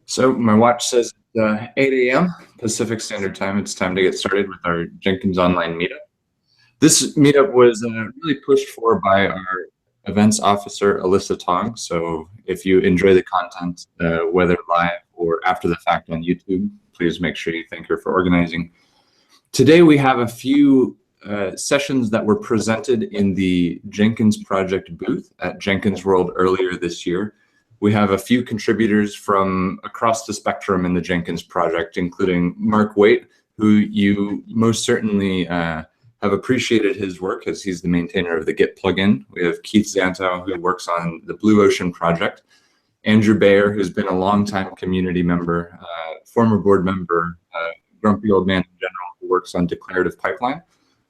So my watch says 8 a.m. Pacific Standard Time. It's time to get started with our Jenkins Online meetup. This meetup was really pushed for by our events officer, Alyssa Tong. So if you enjoy the content, whether live or after the fact on YouTube, please make sure you thank her for organizing. Today we have a few sessions that were presented in the Jenkins project booth at Jenkins World earlier this year. We have a few contributors from across the spectrum in the Jenkins project, including Mark Waite, who you most certainly have appreciated his work as he's the maintainer of the Git plugin. We have Keith Zantow, who works on the Blue Ocean project. Andrew Bayer, who's been a longtime community member, former board member, grumpy old man in general, who works on Declarative pipeline.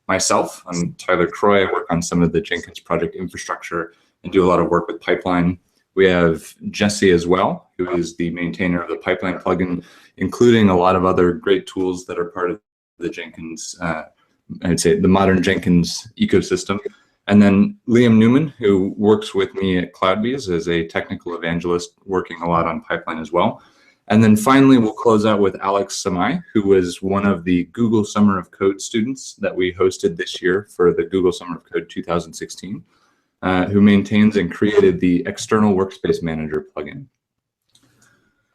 Myself, I'm Tyler Croy. I work on some of the Jenkins project infrastructure and do a lot of work with pipeline. We have Jesse as well, who is the maintainer of the pipeline plugin, including a lot of other great tools that are part of the Jenkins, I'd say the modern Jenkins ecosystem. And then Liam Newman, who works with me at CloudBees as a technical evangelist, working a lot on pipeline as well. And then finally, we'll close out with Alex Samai, who was one of the Google Summer of Code students that we hosted this year for the Google Summer of Code 2016. Who maintains and created the external workspace manager plugin.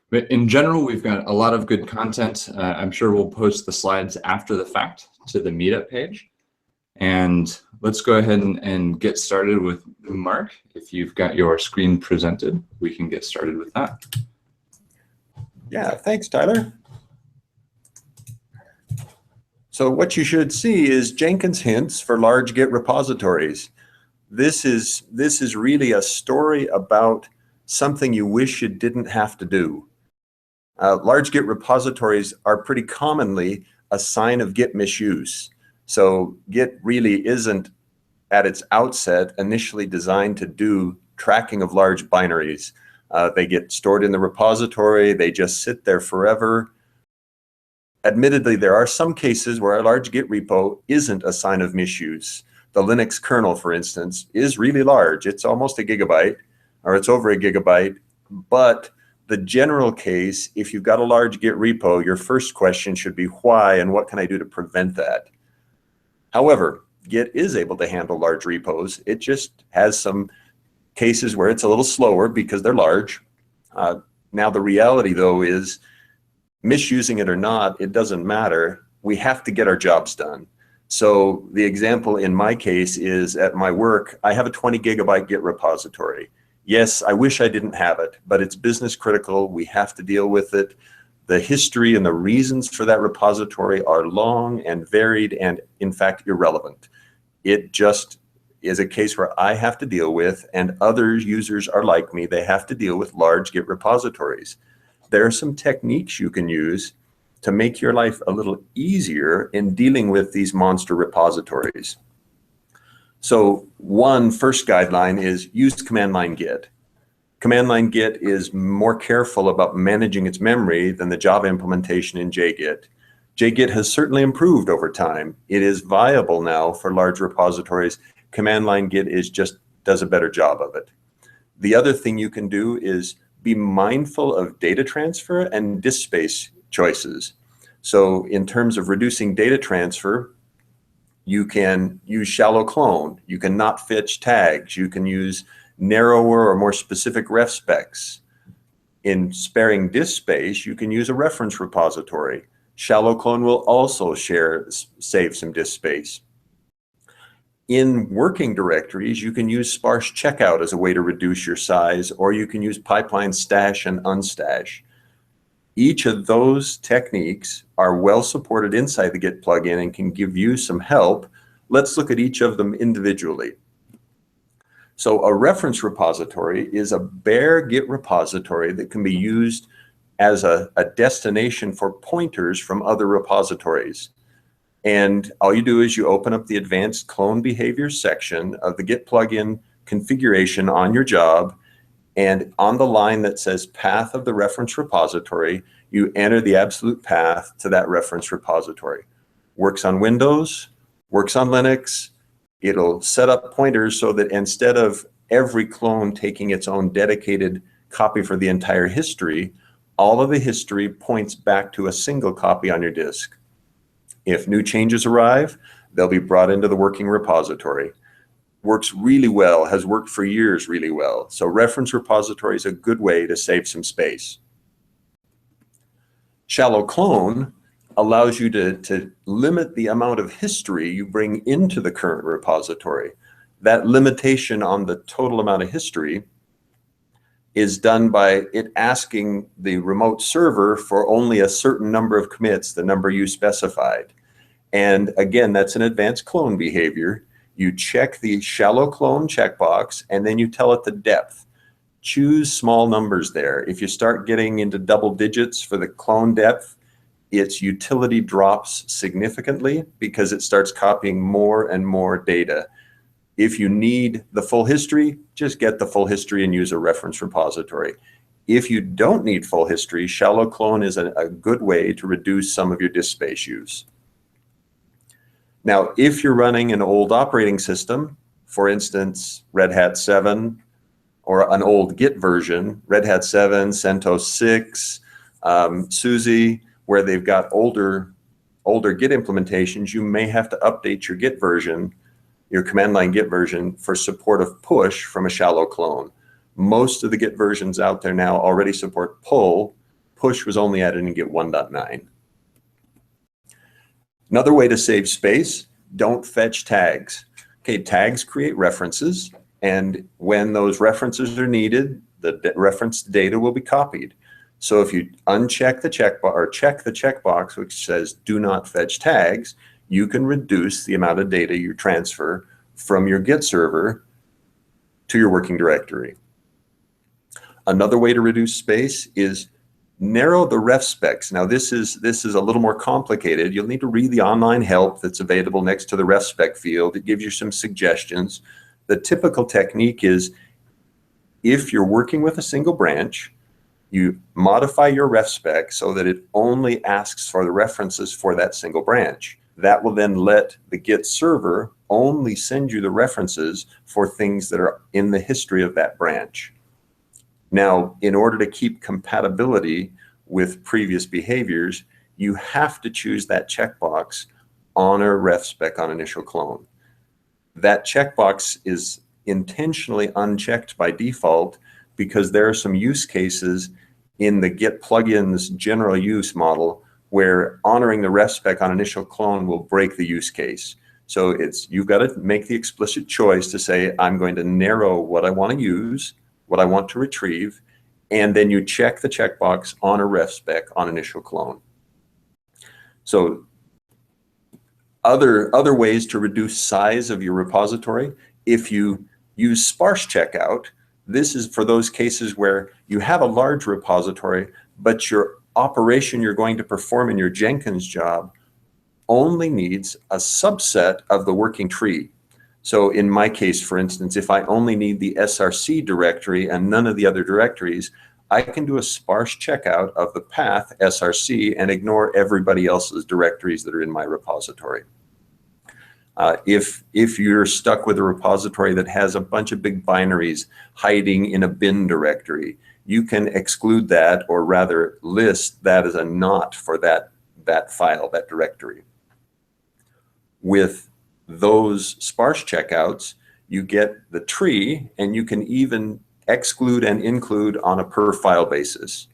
But in general, we've got a lot of good content. I'm sure we'll post the slides after the fact to the meetup page. And let's go ahead and get started with Mark. If you've got your screen presented, we can get started with that. Yeah, thanks, Tyler. So what you should see is Jenkins hints for large Git repositories. This is really a story about something you wish you didn't have to do. Large Git repositories are pretty commonly a sign of Git misuse. So Git really isn't at its outset initially designed to do tracking of large binaries. They get stored in the repository, they just sit there forever. Admittedly, there are some cases where a large Git repo isn't a sign of misuse. The Linux kernel, for instance, is really large. It's almost a gigabyte, or it's over a gigabyte. But the general case, if you've got a large Git repo, your first question should be why and what can I do to prevent that? However, Git is able to handle large repos. It just has some cases where it's a little slower because they're large. Now, the reality, though, is misusing it or not, it doesn't matter. We have to get our jobs done. So the example in my case is at my work, I have a 20 gigabyte Git repository. Yes, I wish I didn't have it, but it's business critical. We have to deal with it. The history and the reasons for that repository are long and varied and, in fact, irrelevant. It just is a case where I have to deal with, and other users are like me, they have to deal with large Git repositories. There are some techniques you can use to make your life a little easier in dealing with these monster repositories. So one first guideline is use command line Git. Command line Git is more careful about managing its memory than the Java implementation in JGit. JGit has certainly improved over time. It is viable now for large repositories. Command line Git does a better job of it. The other thing you can do is be mindful of data transfer and disk space choices. So in terms of reducing data transfer, you can use shallow clone. You can not fetch tags. You can use narrower or more specific ref specs. In sparing disk space, you can use a reference repository. Shallow clone will also save some disk space. In working directories, you can use sparse checkout as a way to reduce your size, or you can use pipeline stash and unstash. Each of those techniques are well supported inside the Git plugin and can give you some help. Let's look at each of them individually. So a reference repository is a bare Git repository that can be used as a destination for pointers from other repositories. And all you do is you open up the advanced clone behavior section of the Git plugin configuration on your job, and on the line that says path of the reference repository, you enter the absolute path to that reference repository. Works on Windows, works on Linux. It'll set up pointers so that instead of every clone taking its own dedicated copy for the entire history, all of the history points back to a single copy on your disk. If new changes arrive, they'll be brought into the working repository. Works really well, has worked for years really well. So reference repository is a good way to save some space. Shallow clone allows you to limit the amount of history you bring into the current repository. That limitation on the total amount of history is done by it asking the remote server for only a certain number of commits, the number you specified. And again, that's an advanced clone behavior. You check the shallow clone checkbox, and then you tell it the depth. Choose small numbers there. If you start getting into double digits for the clone depth, its utility drops significantly because it starts copying more and more data. If you need the full history, just get the full history and use a reference repository. If you don't need full history, shallow clone is a good way to reduce some of your disk space use. Now, if you're running an old operating system, for instance, Red Hat 7, or an old Git version, Red Hat 7, CentOS 6, SUSE, where they've got older Git implementations, you may have to update your Git version, your command line Git version, for support of push from a shallow clone. Most of the Git versions out there now already support pull. Push was only added in Git 1.9. Another way to save space, don't fetch tags. Okay, tags create references, and when those references are needed, the reference data will be copied. So if you uncheck the checkbox or check the checkbox which says do not fetch tags, you can reduce the amount of data you transfer from your Git server to your working directory. Another way to reduce space is narrow the ref specs. Now this is a little more complicated. You'll need to read the online help that's available next to the ref spec field. It gives you some suggestions. The typical technique is, if you're working with a single branch, you modify your ref spec so that it only asks for the references for that single branch. That will then let the Git server only send you the references for things that are in the history of that branch. Now, in order to keep compatibility with previous behaviors, you have to choose that checkbox on a ref spec on initial clone. That checkbox is intentionally unchecked by default because there are some use cases in the Git plugins general use model where honoring the ref spec on initial clone will break the use case. So you've got to make the explicit choice to say, I'm going to narrow what I want to use, what I want to retrieve, and then you check the checkbox on a ref spec on initial clone. So other ways to reduce size of your repository, if you use sparse checkout, this is for those cases where you have a large repository, but your operation you're going to perform in your Jenkins job only needs a subset of the working tree. So in my case, for instance, if I only need the SRC directory and none of the other directories, I can do a sparse checkout of the path SRC and ignore everybody else's directories that are in my repository. If you're stuck with a repository that has a bunch of big binaries hiding in a bin directory, you can exclude that, or rather list that as a not for that file, that directory. With those sparse checkouts, you get the tree, and you can even exclude and include on a per file basis.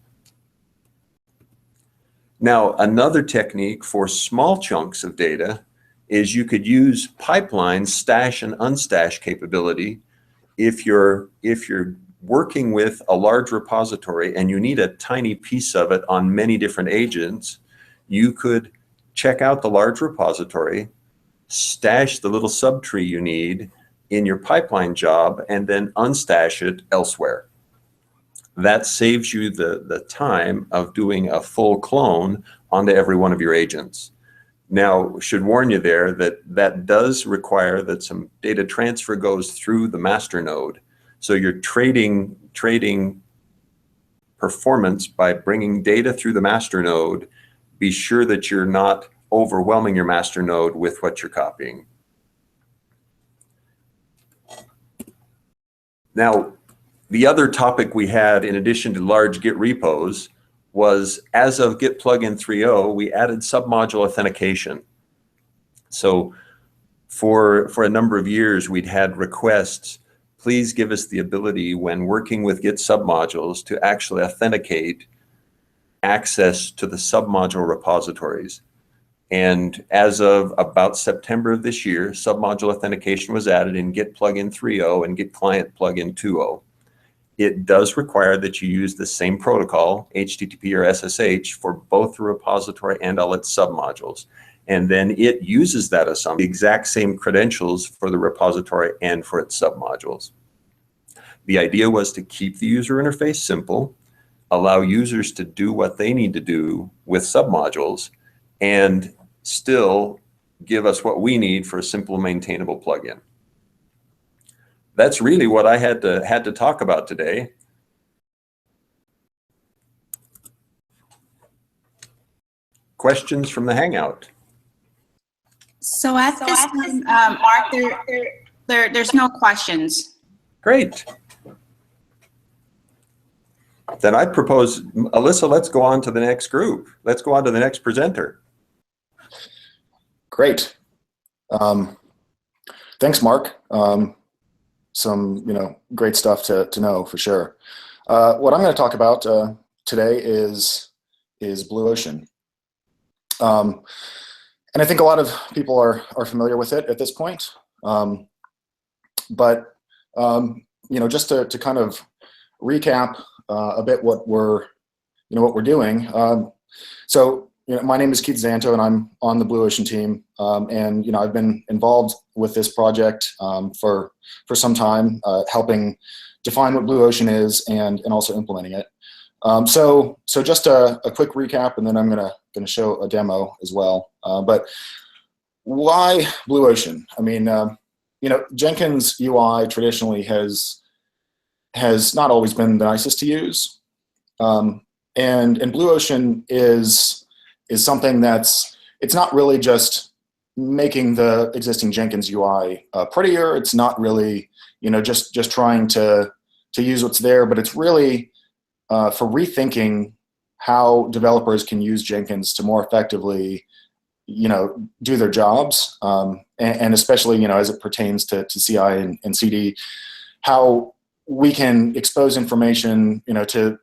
Now, another technique for small chunks of data is you could use pipeline stash and unstash capability. If you're working with a large repository and you need a tiny piece of it on many different agents, you could check out the large repository, stash the little subtree you need in your pipeline job, and then unstash it elsewhere. That saves you the time of doing a full clone onto every one of your agents. Now, should warn you there that does require that some data transfer goes through the master node. So you're trading performance by bringing data through the master node. Be sure that you're not overwhelming your master node with what you're copying. Now, the other topic we had, in addition to large Git repos, was, as of Git plugin 3.0, we added submodule authentication. So for a number of years, we'd had requests, please give us the ability when working with Git submodules to actually authenticate access to the submodule repositories. And as of about September of this year, submodule authentication was added in Git plugin 3.0 and Git client plugin 2.0. It does require that you use the same protocol, HTTP or SSH, for both the repository and all its submodules. And then it uses that assumption, the exact same credentials for the repository and for its submodules. The idea was to keep the user interface simple, allow users to do what they need to do with submodules, and still give us what we need for a simple maintainable plugin. That's really what I had to talk about today. Questions from the Hangout? So at this time, Mark, there's no questions. Great. Then I propose, Alyssa, let's go on to the next group. Let's go on to the next presenter. Great. Thanks, Mark. Some great stuff to know for sure. What I'm going to talk about today is Blue Ocean. And I think a lot of people are familiar with it at this point. But just to kind of recap a bit what we're doing. So my name is Keith Zanto, and I'm on the Blue Ocean team. And I've been involved with this project for some time, helping define what Blue Ocean is and also implementing it. So just a quick recap, and then I'm gonna show a demo as well. But why Blue Ocean? I mean, Jenkins UI traditionally has not always been the nicest to use, and Blue Ocean is something it's not really just making the existing Jenkins UI prettier. It's not really just trying to use what's there, but it's really for rethinking how developers can use Jenkins to more effectively do their jobs, and especially as it pertains to CI and CD, how we can expose information to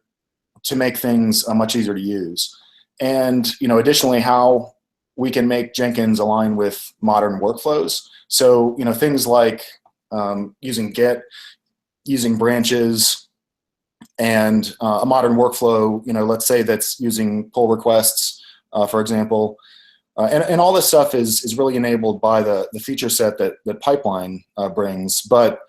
make things much easier to use. And additionally, how we can make Jenkins align with modern workflows. So things like using Git, using branches, and a modern workflow. Let's say that's using pull requests, for example, and all this stuff is really enabled by the feature set that Pipeline brings. But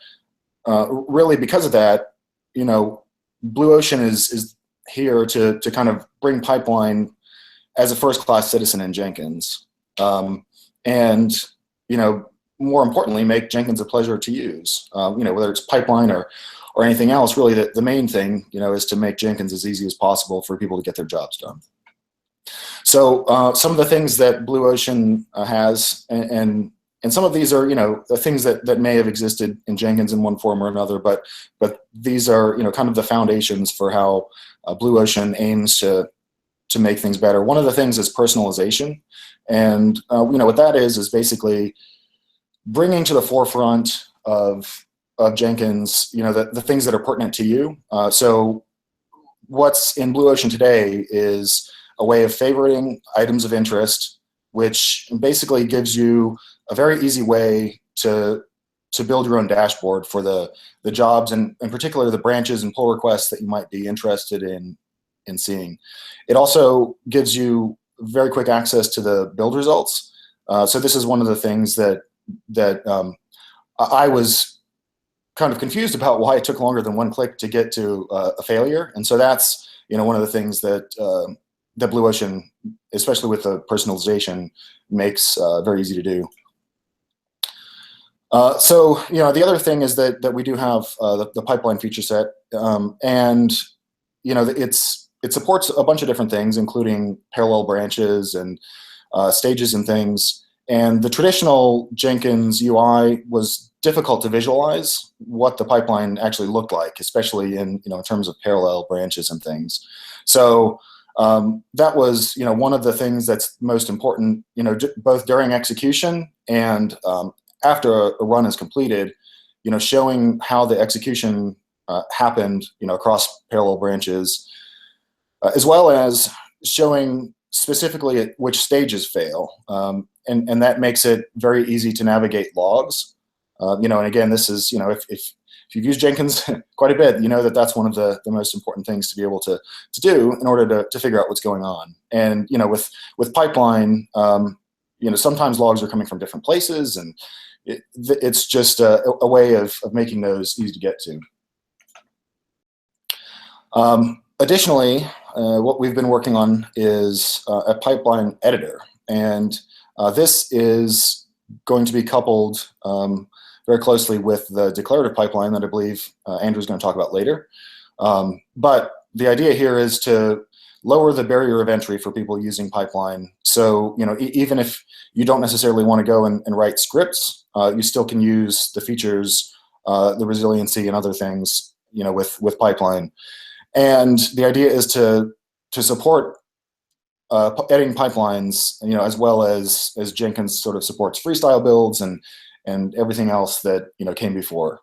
really, because of that, Blue Ocean is here to kind of bring Pipeline as a first-class citizen in Jenkins, and more importantly, make Jenkins a pleasure to use. Whether it's Pipeline or anything else, really the main thing is to make Jenkins as easy as possible for people to get their jobs done. So some of the things that Blue Ocean has, and some of these are the things that may have existed in Jenkins in one form or another, but these are kind of the foundations for how Blue Ocean aims to make things better. One of the things is personalization, and what that is basically bringing to the forefront of Jenkins the things that are pertinent to you. So what's in Blue Ocean today is a way of favoriting items of interest, which basically gives you a very easy way to build your own dashboard for the jobs, and in particular the branches and pull requests that you might be interested in seeing. It also gives you very quick access to the build results. So this is one of the things that I was kind of confused about, why it took longer than one click to get to a failure. And so that's one of the things that Blue Ocean, especially with the personalization, makes very easy to do. So the other thing is that we do have the Pipeline feature set, and it supports a bunch of different things, including parallel branches and stages and things. And the traditional Jenkins UI was difficult to visualize what the pipeline actually looked like, especially in terms of parallel branches and things. So that was, one of the things that's most important, both during execution and after a run is completed, showing how the execution happened, across parallel branches, as well as showing specifically at which stages fail. And that makes it very easy to navigate logs. And again, this is, if you've used Jenkins quite a bit, you know that that's one of the most important things to be able to do in order to figure out what's going on. And, with pipeline, sometimes logs are coming from different places, and it's just a way of making those easy to get to. Additionally, what we've been working on is a pipeline editor. And this is going to be coupled very closely with the declarative pipeline that I believe Andrew's going to talk about later. But the idea here is to lower the barrier of entry for people using pipeline. So, even if you don't necessarily want to go and write scripts, you still can use the features, the resiliency and other things, with pipeline. And the idea is to support editing pipelines, as well as Jenkins sort of supports freestyle builds and everything else that came before.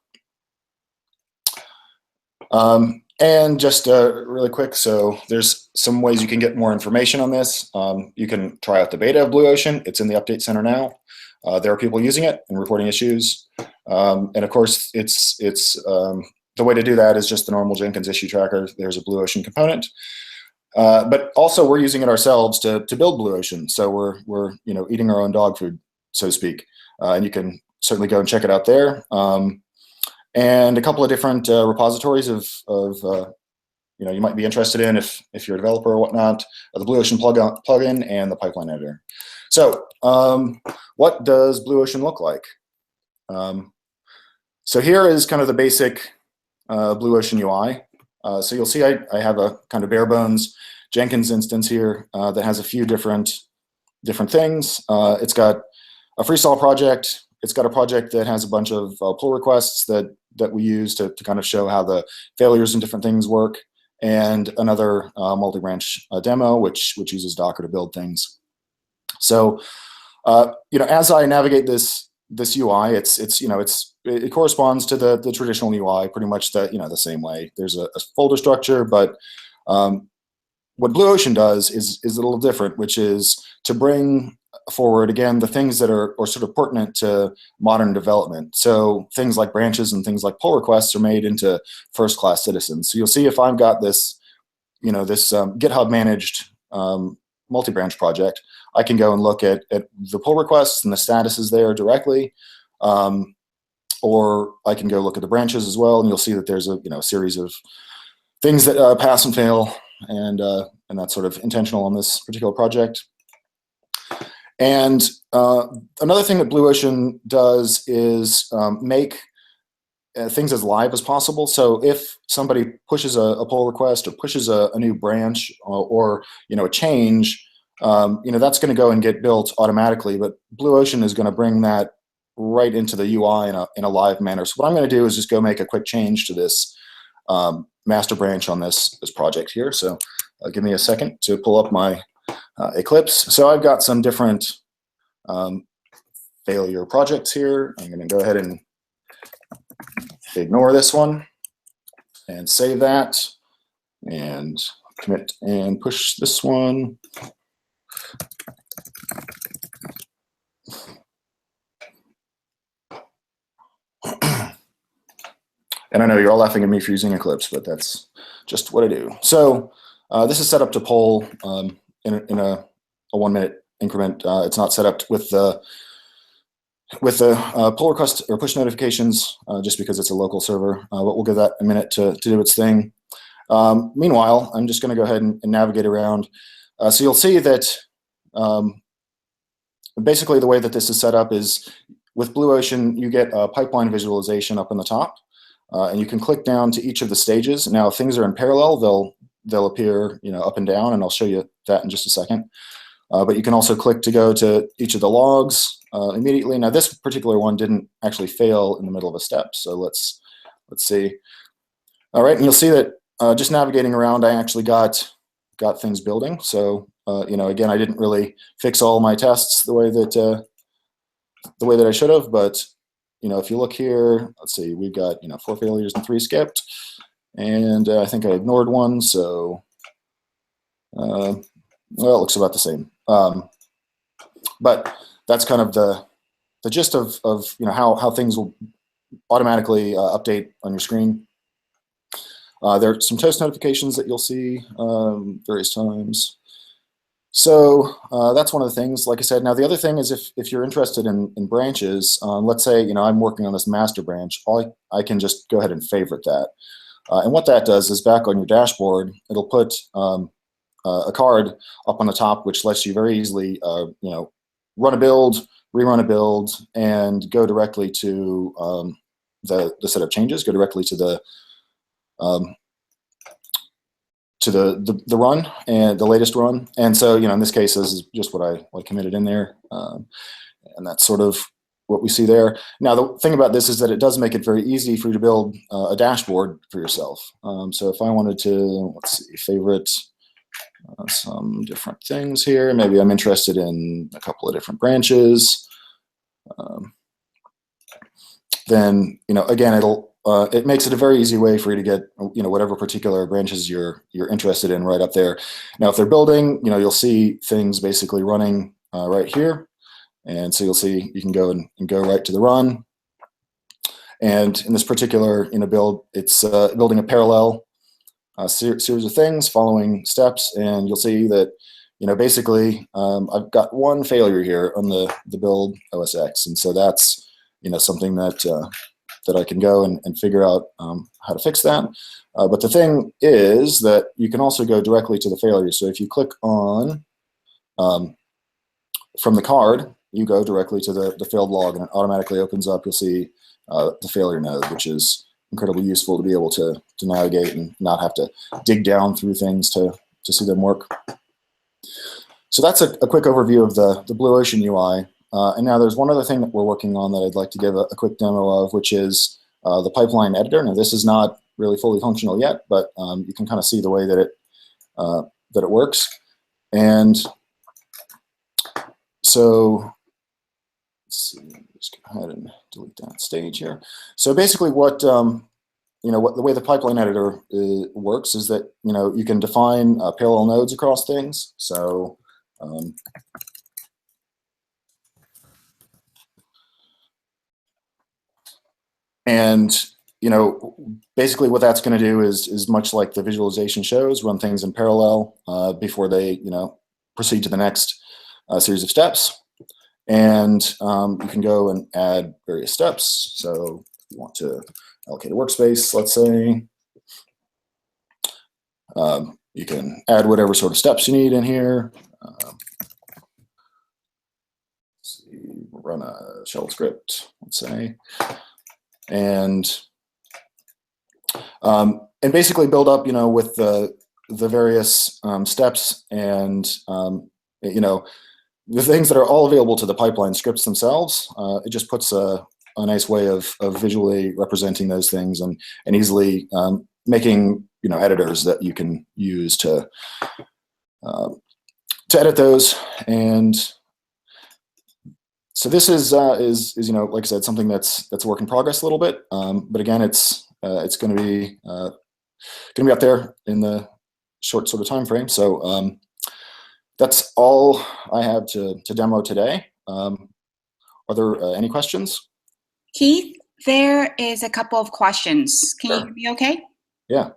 And just really quick, so there's some ways you can get more information on this. You can try out the beta of Blue Ocean. It's in the Update Center now. There are people using it and reporting issues. And of course, it's the way to do that is just the normal Jenkins issue tracker. There's a Blue Ocean component. But also we're using it ourselves to build Blue Ocean. So we're eating our own dog food, so to speak. And you can certainly go and check it out there. And a couple of different repositories of you might be interested in if you're a developer or whatnot, the Blue Ocean plugin and the pipeline editor. So what does Blue Ocean look like? So here is kind of the basic Blue Ocean UI. So you'll see I have a kind of bare bones Jenkins instance here that has a few different things. It's got a freestyle project. It's got a project that has a bunch of pull requests that we use to kind of show how the failures and different things work, and another multi-branch demo which uses Docker to build things. So as I navigate this UI, it corresponds to the traditional UI pretty much the same way. There's a folder structure, but what Blue Ocean does is a little different, which is to bring forward again the things that are sort of pertinent to modern development. So things like branches and things like pull requests are made into first-class citizens. So you'll see if I've got this GitHub managed multi-branch project, I can go and look at the pull requests and the statuses there directly, or I can go look at the branches as well, and you'll see that there's a series of things that pass and fail, and that's sort of intentional on this particular project. And another thing that Blue Ocean does is make things as live as possible. So if somebody pushes a pull request or pushes a new branch or a change, that's going to go and get built automatically. But Blue Ocean is going to bring that right into the UI in a live manner. So what I'm going to do is just go make a quick change to this master branch on this project here. So give me a second to pull up my Eclipse. So I've got some different failure projects here. I'm going to go ahead and ignore this one and save that and commit and push this one. And I know you're all laughing at me for using Eclipse, but that's just what I do. So this is set up to poll in a 1 minute increment. It's not set up with the pull request or push notifications just because it's a local server, but we'll give that a minute to do its thing. Meanwhile, I'm just going to go ahead and navigate around. So you'll see that basically the way that this is set up is with Blue Ocean, you get a pipeline visualization up in the top, and you can click down to each of the stages. Now, if things are in parallel, they'll appear up and down, and I'll show you that in just a second. But you can also click to go to each of the logs immediately. Now, this particular one didn't actually fail in the middle of a step, so let's see. All right, and you'll see that just navigating around, I actually got got things building. So again, I didn't really fix all my tests the way that I should have, but if you look here, let's see, we've got 4 failures and 3 skipped, and I think I ignored one, so well, it looks about the same. But that's kind of the gist of how things will automatically update on your screen. There are some toast notifications that you'll see various times. So that's one of the things, like I said. Now, the other thing is if you're interested in branches, let's say, I'm working on this master branch, I can just go ahead and favorite that. And what that does is back on your dashboard, it'll put a card up on the top, which lets you very easily, run a build, rerun a build, and go directly to the set of changes, go directly to the run and the latest run. And so, in this case, this is just what I committed in there. And that's sort of what we see there. Now, the thing about this is that it does make it very easy for you to build a dashboard for yourself. So if I wanted to, let's see, favorite some different things here, maybe I'm interested in a couple of different branches. Then, again, it makes it a very easy way for you to get, whatever particular branches you're interested in right up there. Now, if they're building, you'll see things basically running right here. And so you'll see you can go and go right to the run. And in this particular build, it's building a parallel series of things, following steps. And you'll see that, basically I've got one failure here on the build OS X. And so that's, something that I can go and figure out how to fix that. But the thing is that you can also go directly to the failure. So if you click on from the card, you go directly to the failed log, and it automatically opens up. You'll see the failure node, which is incredibly useful to be able to navigate and not have to dig down through things to see them work. So that's a quick overview of the Blue Ocean UI. And now there's one other thing that we're working on that I'd like to give a quick demo of, which is the pipeline editor. Now, this is not really fully functional yet, but you can kind of see the way that it works. And so let's see, just go ahead and delete that stage here. So basically, what the way the pipeline editor works is that you can define parallel nodes across things. So and basically what that's going to do is much like the visualization shows, run things in parallel before they proceed to the next series of steps. And you can go and add various steps. So if you want to allocate a workspace, let's say, you can add whatever sort of steps you need in here. Let's see, run a shell script, let's say, and basically build up, with the various steps and the things that are all available to the pipeline scripts themselves. It just puts a nice way of visually representing those things and easily making editors that you can use to edit those. And so this is like I said, something that's a work in progress a little bit. But again, it's going to be up there in the short sort of time frame. So that's all I have to demo today. Are there any questions? Keith, there is a couple of questions. Can you Sure. hear me okay? Yeah.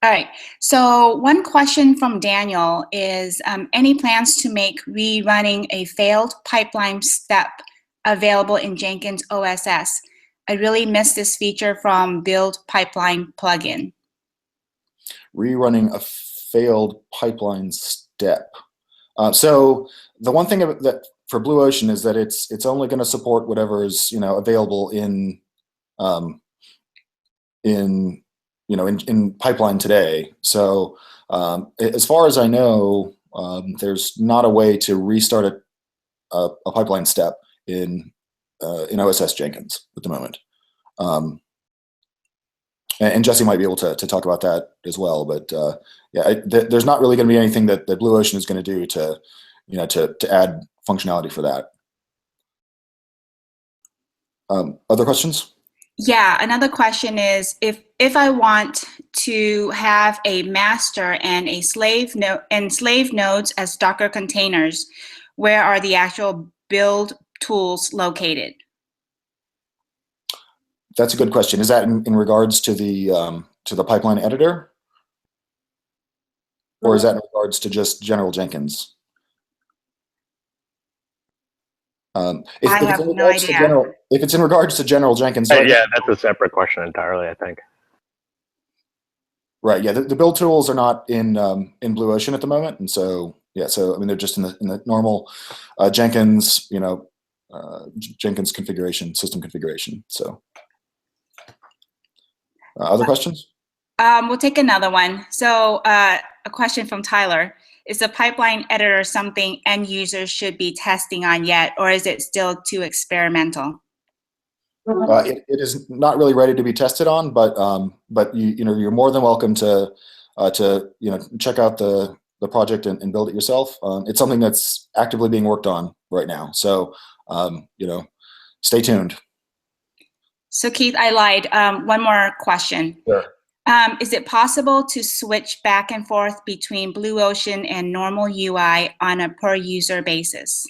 All right. So one question from Daniel is, any plans to make rerunning a failed pipeline step available in Jenkins OSS? I really miss this feature from Build Pipeline plugin. Rerunning a failed pipeline step. So the one thing that for Blue Ocean is that it's only going to support whatever is available in pipeline today. So as far as I know, there's not a way to restart a pipeline step in OSS Jenkins at the moment. and Jesse might be able to talk about that as well. But yeah, there's not really going to be anything that Blue Ocean is going to do to, to add functionality for that. Other questions? Yeah, another question is if I want to have a master and a slave nodes as Docker containers, where are the actual build tools located? That's a good question. Is that in regards to the pipeline editor, or is that in regards to just general Jenkins? If I have no idea. If it's in regards to general Jenkins, right? Yeah, that's a separate question entirely, I think. Right. Yeah, the build tools are not in Blue Ocean at the moment, and so yeah, so I mean they're just in the normal Jenkins, Jenkins configuration, system configuration. So, other questions? We'll take another one. So a question from Tyler. Is the pipeline editor something end users should be testing on yet, or is it still too experimental? It is not really ready to be tested on, but you're more than welcome to check out the project and build it yourself. It's something that's actively being worked on right now. So stay tuned. So Keith, I lied. One more question. Sure. Is it possible to switch back and forth between Blue Ocean and normal UI on a per user basis?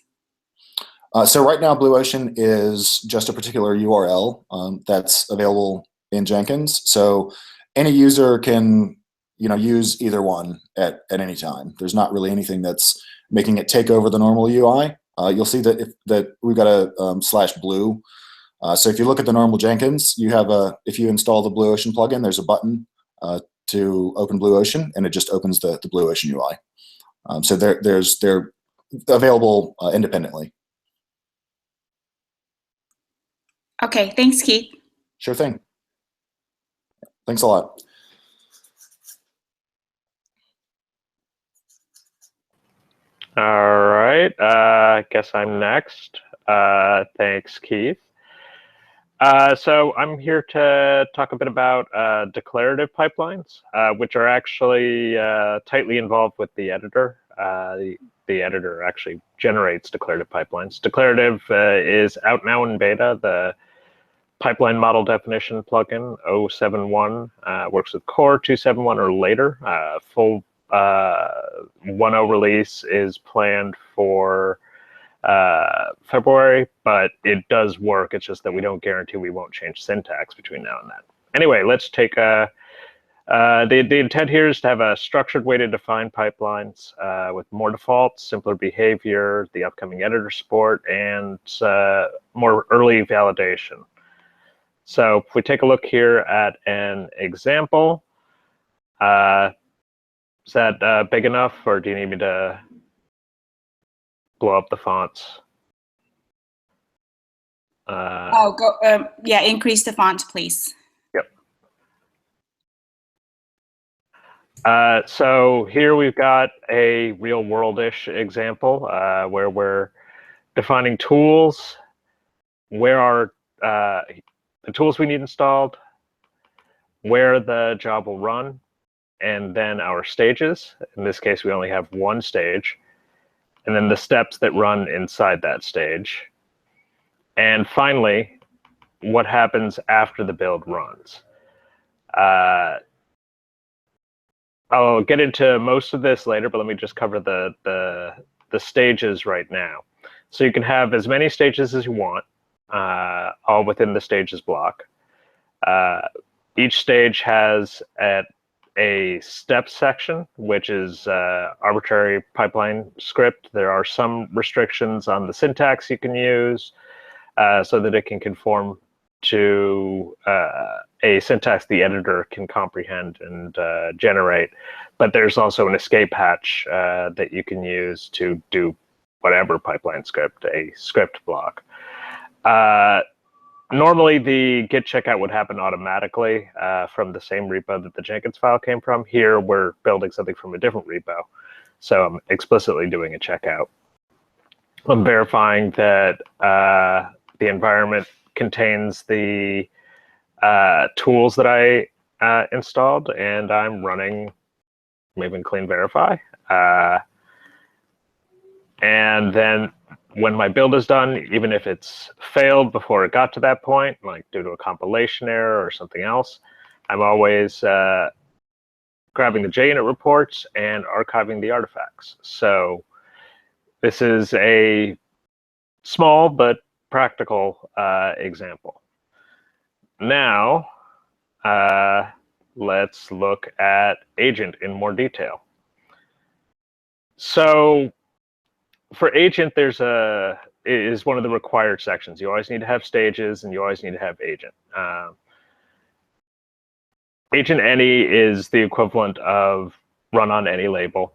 So right now, Blue Ocean is just a particular URL that's available in Jenkins. So any user can use either one at any time. There's not really anything that's making it take over the normal UI. You'll see that we've got a /blue. So if you look at the normal Jenkins, you have if you install the Blue Ocean plugin, there's a button to open Blue Ocean, and it just opens the Blue Ocean UI. So they're available independently. Okay, thanks, Keith. Sure thing. Thanks a lot. All right, I guess I'm next. Thanks, Keith. So I'm here to talk a bit about declarative pipelines, which are actually tightly involved with the editor. The editor actually generates declarative pipelines. Declarative is out now in beta. The pipeline model definition plugin 071 works with core 271 or later. Full 1.0 release is planned for February, but it does work. It's just that we don't guarantee we won't change syntax between now and then. Anyway, let's take the intent here is to have a structured way to define pipelines with more defaults, simpler behavior, the upcoming editor support, and more early validation. So if we take a look here at an example, is that big enough, or do you need me to blow up the fonts? Yeah, increase the font, please. Yep. So here we've got a real world-ish example where we're defining tools, where are the tools we need installed, where the job will run, and then our stages. In this case, we only have one stage, and then the steps that run inside that stage. And finally, what happens after the build runs. I'll get into most of this later, but let me just cover the stages right now. So you can have as many stages as you want, all within the stages block. Each stage has a step section, which is arbitrary pipeline script. There are some restrictions on the syntax you can use so that it can conform to a syntax the editor can comprehend and generate. But there's also an escape hatch that you can use to do whatever pipeline script, a script block. Normally, the git checkout would happen automatically from the same repo that the Jenkins file came from. Here, we're building something from a different repo. So I'm explicitly doing a checkout. I'm verifying that the environment contains the tools that I installed, and I'm running Maven Clean Verify. And then when my build is done, even if it's failed before it got to that point, like due to a compilation error or something else, I'm always grabbing the JUnit reports and archiving the artifacts. So this is a small but practical example. Now, let's look at agent in more detail. So for agent, is one of the required sections. You always need to have stages, and you always need to have agent. Agent any is the equivalent of run on any label.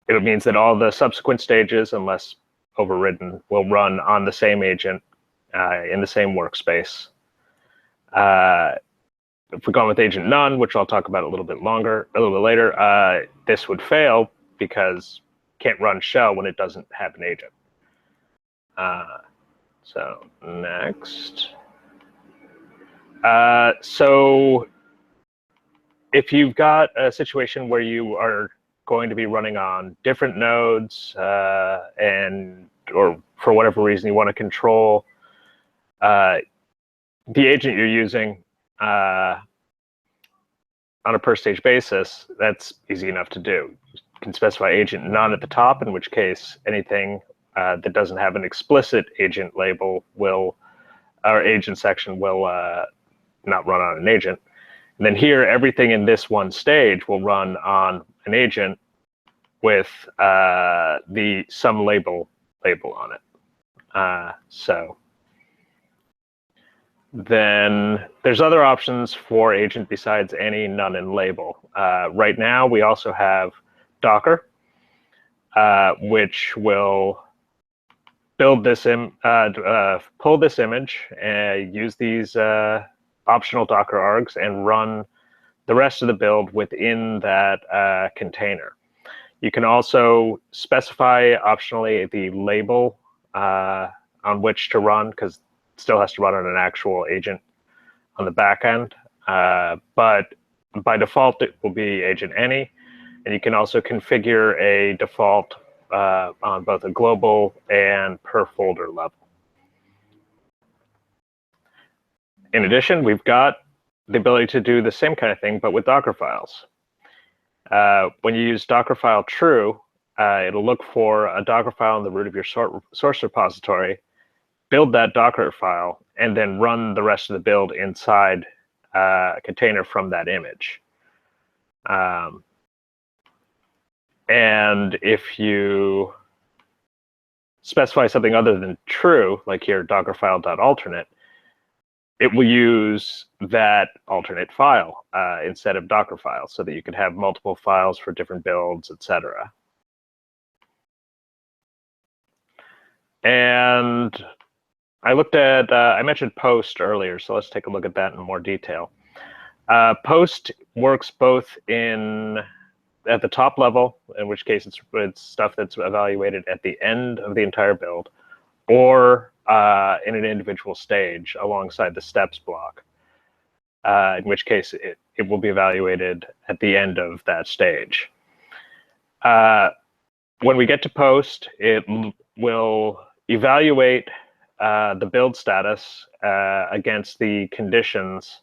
It means that all the subsequent stages, unless overridden, will run on the same agent in the same workspace. If we're going with agent none, which I'll talk about a little bit later, this would fail because can't run shell when it doesn't have an agent. So next. So if you've got a situation where you are going to be running on different nodes or for whatever reason you want to control the agent you're using on a per stage basis, that's easy enough to do. You can specify agent none at the top, in which case anything that doesn't have an explicit agent label or agent section will not run on an agent. And then here, everything in this one stage will run on an agent with the some label on it. So then there's other options for agent besides any, none, and label. Right now, we also have Docker, which will build this pull this image and use these optional Docker args and run the rest of the build within that container. You can also specify optionally the label on which to run, because it still has to run on an actual agent on the back end. But by default, it will be agent any. And you can also configure a default on both a global and per folder level. In addition, we've got the ability to do the same kind of thing, but with Docker files. When you use Dockerfile true, it'll look for a Docker file in the root of your source repository, build that Docker file, and then run the rest of the build inside a container from that image. And if you specify something other than true, like here dockerfile.alternate, it will use that alternate file instead of Docker files, so that you can have multiple files for different builds, etc. And I looked at, I mentioned Post earlier, so let's take a look at that in more detail. Post works both at the top level, in which case it's stuff that's evaluated at the end of the entire build, or in an individual stage alongside the steps block, in which case it will be evaluated at the end of that stage. When we get to Post, it will evaluate the build status against the conditions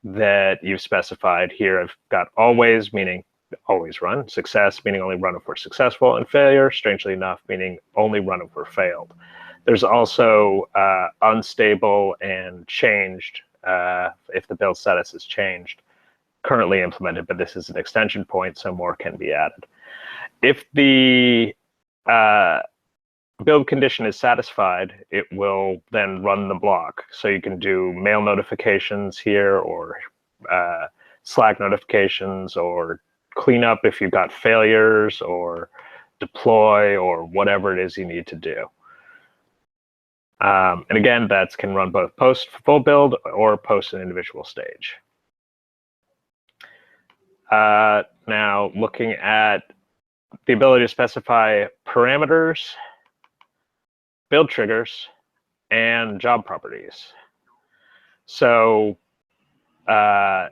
that you've specified. Here I've got always, meaning always run, success, meaning only run if we're successful, and failure, strangely enough, meaning only run if we're failed. There's also unstable and changed if the build status is changed, currently implemented, but this is an extension point, so more can be added. If the build condition is satisfied, it will then run the block. So you can do mail notifications here, or Slack notifications, or cleanup if you've got failures, or deploy, or whatever it is you need to do. And again, that can run both post full build or post an individual stage. Now, looking at the ability to specify parameters, build triggers, and job properties. So kind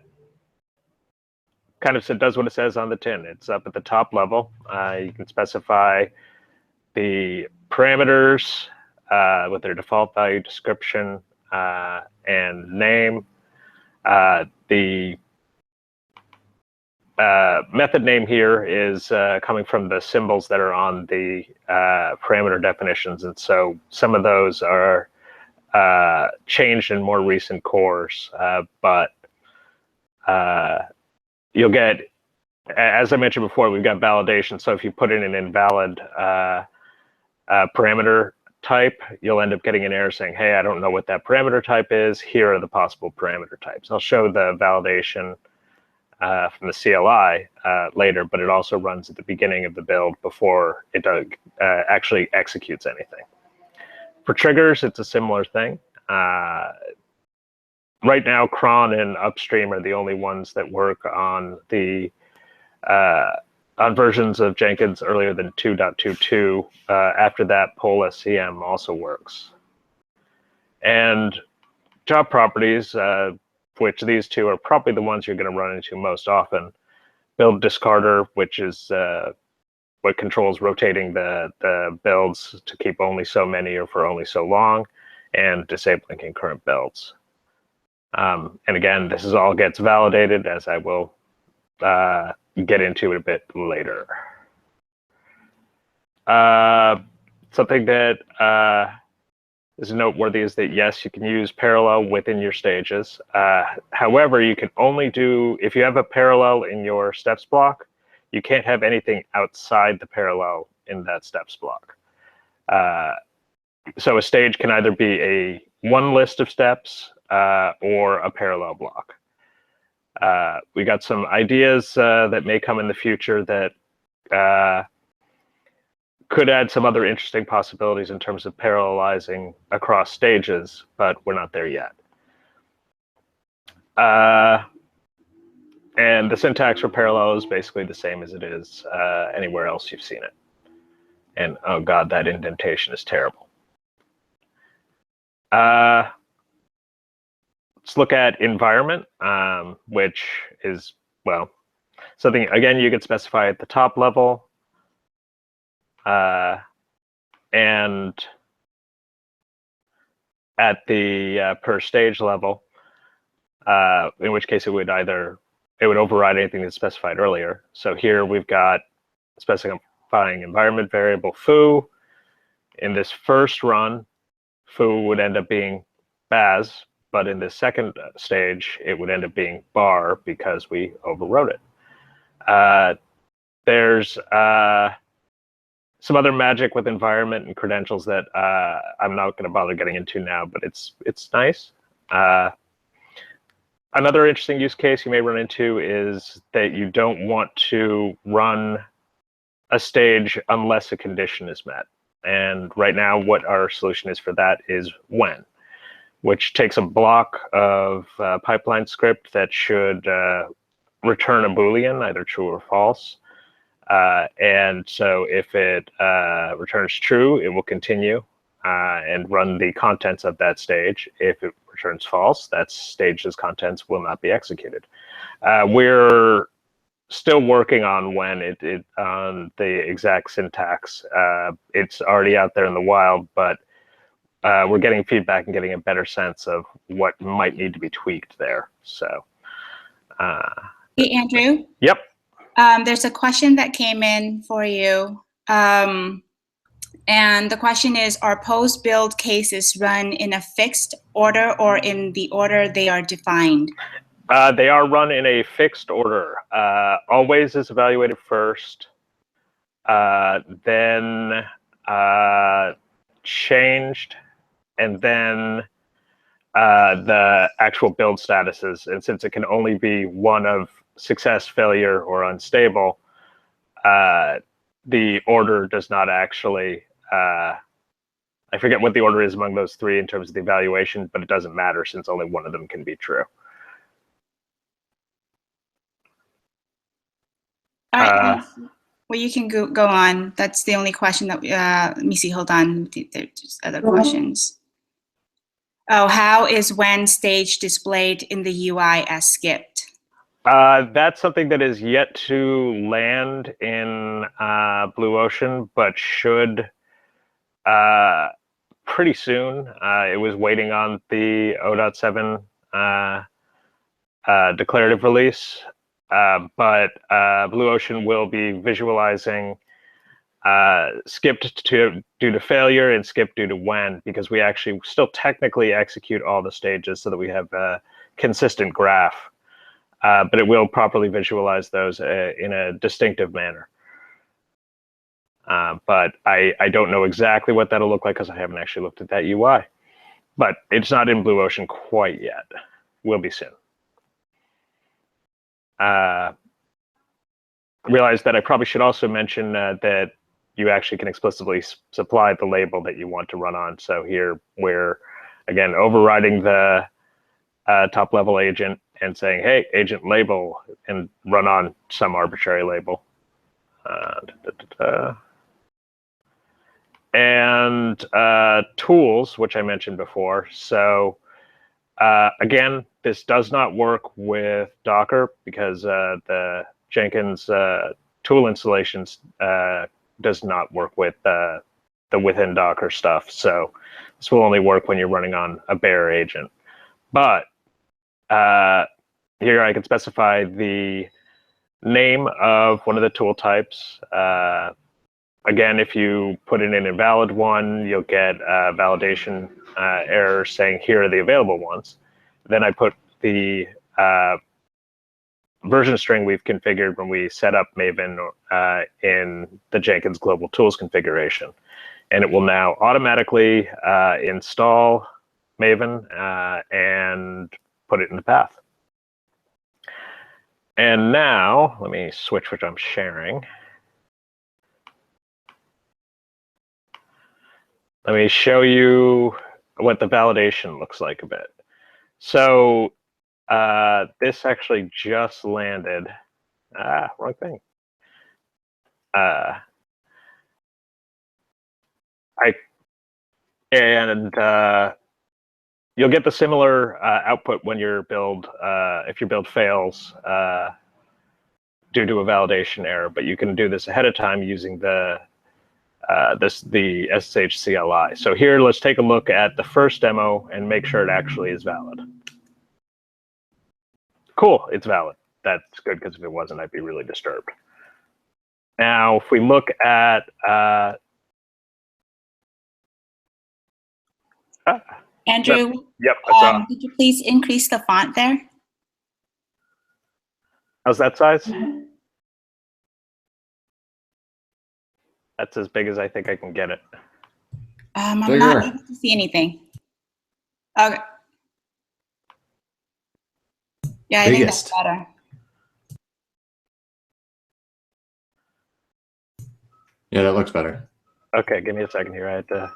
of does what it says on the tin. It's up at the top level. You can specify the parameters with their default value, description, and name. The method name here is coming from the symbols that are on the parameter definitions, and so some of those are changed in more recent cores, but you'll get, as I mentioned before, we've got validation. So if you put in an invalid parameter type, you'll end up getting an error saying, hey, I don't know what that parameter type is. Here are the possible parameter types. I'll show the validation from the CLI later, but it also runs at the beginning of the build before it actually executes anything. For triggers, it's a similar thing. Right now, cron and upstream are the only ones that work on the on versions of Jenkins earlier than 2.22. After that, POL-SCM also works. And job properties, which these two are probably the ones you're going to run into most often. Build discarder, which is what controls rotating the builds to keep only so many or for only so long, and disabling concurrent builds. And again, this is all gets validated, as I will get into it a bit later. Something that is noteworthy is that, yes, you can use parallel within your stages. However, you can only do, if you have a parallel in your steps block, you can't have anything outside the parallel in that steps block. So a stage can either be a one list of steps or a parallel block. We got some ideas that may come in the future that could add some other interesting possibilities in terms of parallelizing across stages, but we're not there yet. And the syntax for parallel is basically the same as it is anywhere else you've seen it. And oh God, that indentation is terrible. Let's look at environment, which is, well, something, again, you could specify at the top level. And at the per stage level, in which case it would override anything that's specified earlier. So here we've got specifying environment variable foo. In this first run, foo would end up being baz, but in the second stage, it would end up being bar because we overrode it. There's some other magic with environment and credentials that I'm not going to bother getting into now, but it's nice. Another interesting use case you may run into is that you don't want to run a stage unless a condition is met. And right now, what our solution is for that is when, which takes a block of pipeline script that should return a Boolean, either true or false. And so if it returns true, it will continue and run the contents of that stage. If it returns false, that stage's contents will not be executed. We're still working on when on the exact syntax. It's already out there in the wild, but we're getting feedback and getting a better sense of what might need to be tweaked there. So, Hey, Andrew. Yep. There's a question that came in for you. And the question is, are post-build cases run in a fixed order or in the order they are defined? They are run in a fixed order. Always is evaluated first, then changed, and then the actual build statuses. And since it can only be one of success, failure, or unstable, the order does not actually, I forget what the order is among those three in terms of the evaluation, but it doesn't matter since only one of them can be true. All right, well, you can go on. That's the only question that, let me see, hold on, there's other questions. Oh, how is when stage displayed in the UI as skipped? That's something that is yet to land in Blue Ocean, but should pretty soon. It was waiting on the 0.7 declarative release, but Blue Ocean will be visualizing skipped due to failure and skipped due to when, because we actually still technically execute all the stages so that we have a consistent graph. But it will properly visualize those in a distinctive manner. But I don't know exactly what that'll look like because I haven't actually looked at that UI. But it's not in Blue Ocean quite yet. Will be soon. Realize that I probably should also mention that you actually can explicitly supply the label that you want to run on. So here we're, again, overriding the top level agent and saying, hey, agent label, and run on some arbitrary label. And tools, which I mentioned before. So again, this does not work with Docker because the Jenkins tool installations does not work with the within Docker stuff. So this will only work when you're running on a bare agent. But here I can specify the name of one of the tool types. Again, if you put in an invalid one, you'll get a validation error saying here are the available ones. Then I put the version string we've configured when we set up Maven in the Jenkins Global Tools configuration. And it will now automatically install Maven and put it in the path. And now, let me switch which I'm sharing. Let me show you what the validation looks like a bit. So this actually just landed. Wrong thing. You'll get the similar output when your build, if your build fails due to a validation error, but you can do this ahead of time using the SSH CLI. So here, let's take a look at the first demo and make sure it actually is valid. Cool, it's valid. That's good, because if it wasn't, I'd be really disturbed. Now, if we look at Andrew, yep, could you please increase the font there? How's that size? That's as big as I think I can get it. I'm not able to see anything. Okay. Yeah, I think that's better. Yeah, that looks better. Okay, give me a second here. I had to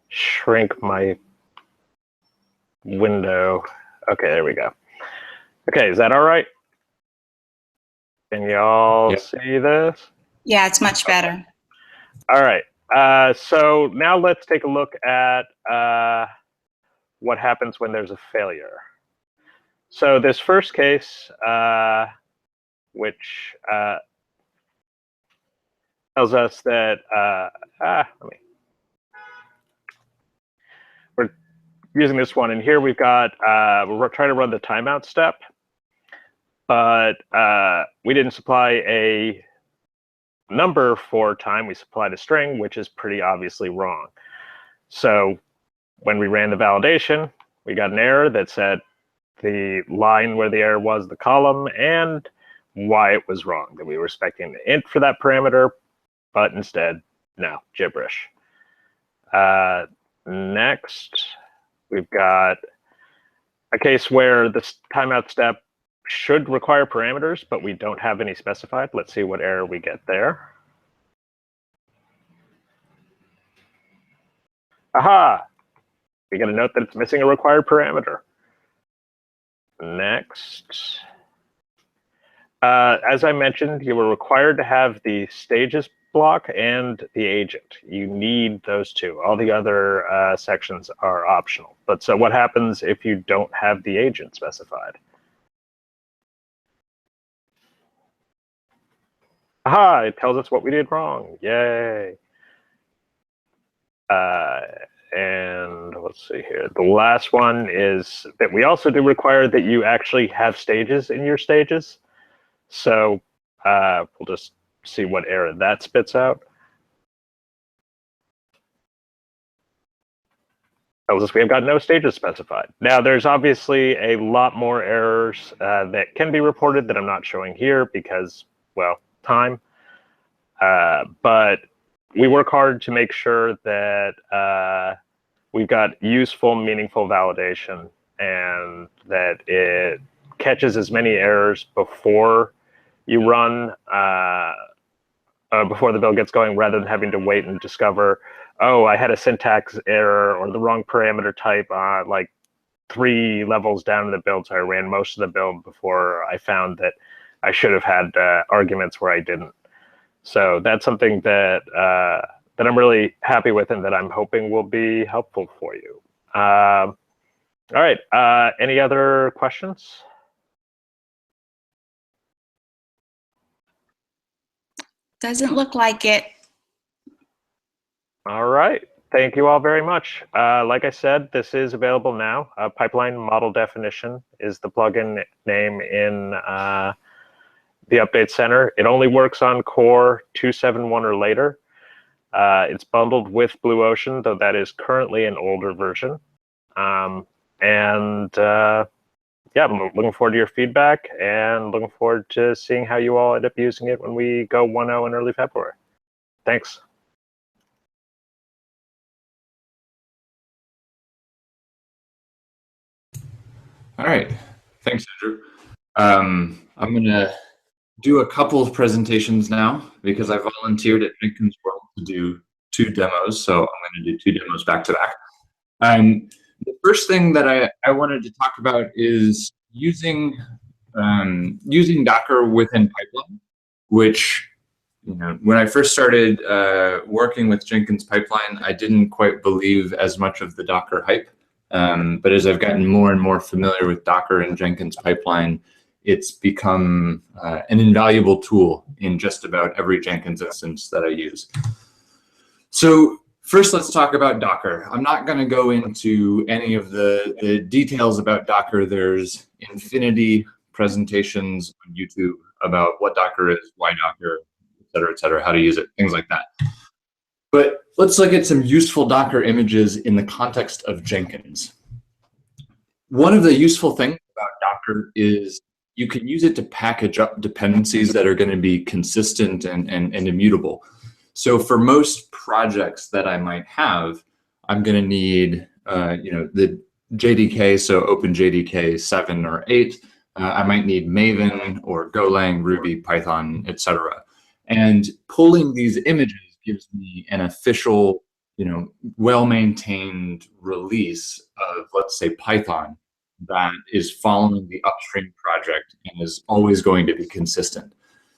shrink my window. Okay, there we go. Okay, is that all right? Can y'all see this? Yeah, it's much better. All right. So now let's take a look at what happens when there's a failure. So this first case, which tells us that we're using this one, and here we've got we're trying to run the timeout step, but we didn't supply a number for time. We supplied a string, which is pretty obviously wrong. So when we ran the validation, we got an error that said the line where the error was, the column, and why it was wrong, that we were expecting an int for that parameter, but instead, no, gibberish. Next, we've got a case where this timeout step should require parameters, but we don't have any specified. Let's see what error we get there. Aha! We get a note that it's missing a required parameter. Next. As I mentioned, you were required to have the stages block and the agent. You need those two. All the other sections are optional. But so what happens if you don't have the agent specified? Aha, it tells us what we did wrong. Yay. And let's see here. The last one is that we also do require that you actually have stages in your stages. So we'll just see what error that spits out. Tells us we have got no stages specified. Now, there's obviously a lot more errors that can be reported that I'm not showing here because, well, time. But we work hard to make sure that we've got useful, meaningful validation and that it catches as many errors before you run, before the build gets going, rather than having to wait and discover, oh, I had a syntax error or the wrong parameter type like 3 levels down in the build, so I ran most of the build before I found that I should have had arguments where I didn't. So that's something that that I'm really happy with and that I'm hoping will be helpful for you. All right, any other questions? Doesn't look like it. All right, thank you all very much. Like I said, this is available now. Pipeline Model Definition is the plugin name in the Update Center. It only works on Core 2.7.1 or later. It's bundled with Blue Ocean, though that is currently an older version. Yeah, I'm looking forward to your feedback and looking forward to seeing how you all end up using it when we go 1.0 in early February. Thanks. All right, thanks, Andrew. I'm gonna do a couple of presentations now because I volunteered at Jenkins World to do 2 demos, so I'm gonna do 2 demos back to back. The first thing that I wanted to talk about is using Docker within Pipeline, which, you know, when I first started working with Jenkins Pipeline, I didn't quite believe as much of the Docker hype. But as I've gotten more and more familiar with Docker and Jenkins Pipeline, it's become an invaluable tool in just about every Jenkins instance that I use. So first, let's talk about Docker. I'm not going to go into any of the details about Docker. There's infinity presentations on YouTube about what Docker is, why Docker, et cetera, how to use it, things like that. But let's look at some useful Docker images in the context of Jenkins. One of the useful things about Docker is you can use it to package up dependencies that are going to be consistent and immutable. So for most projects that I might have, I'm going to need the JDK, so OpenJDK 7 or 8. I might need Maven or Golang, Ruby, Python, etc. And pulling these images gives me an official, well-maintained release of, let's say, Python that is following the upstream project and is always going to be consistent.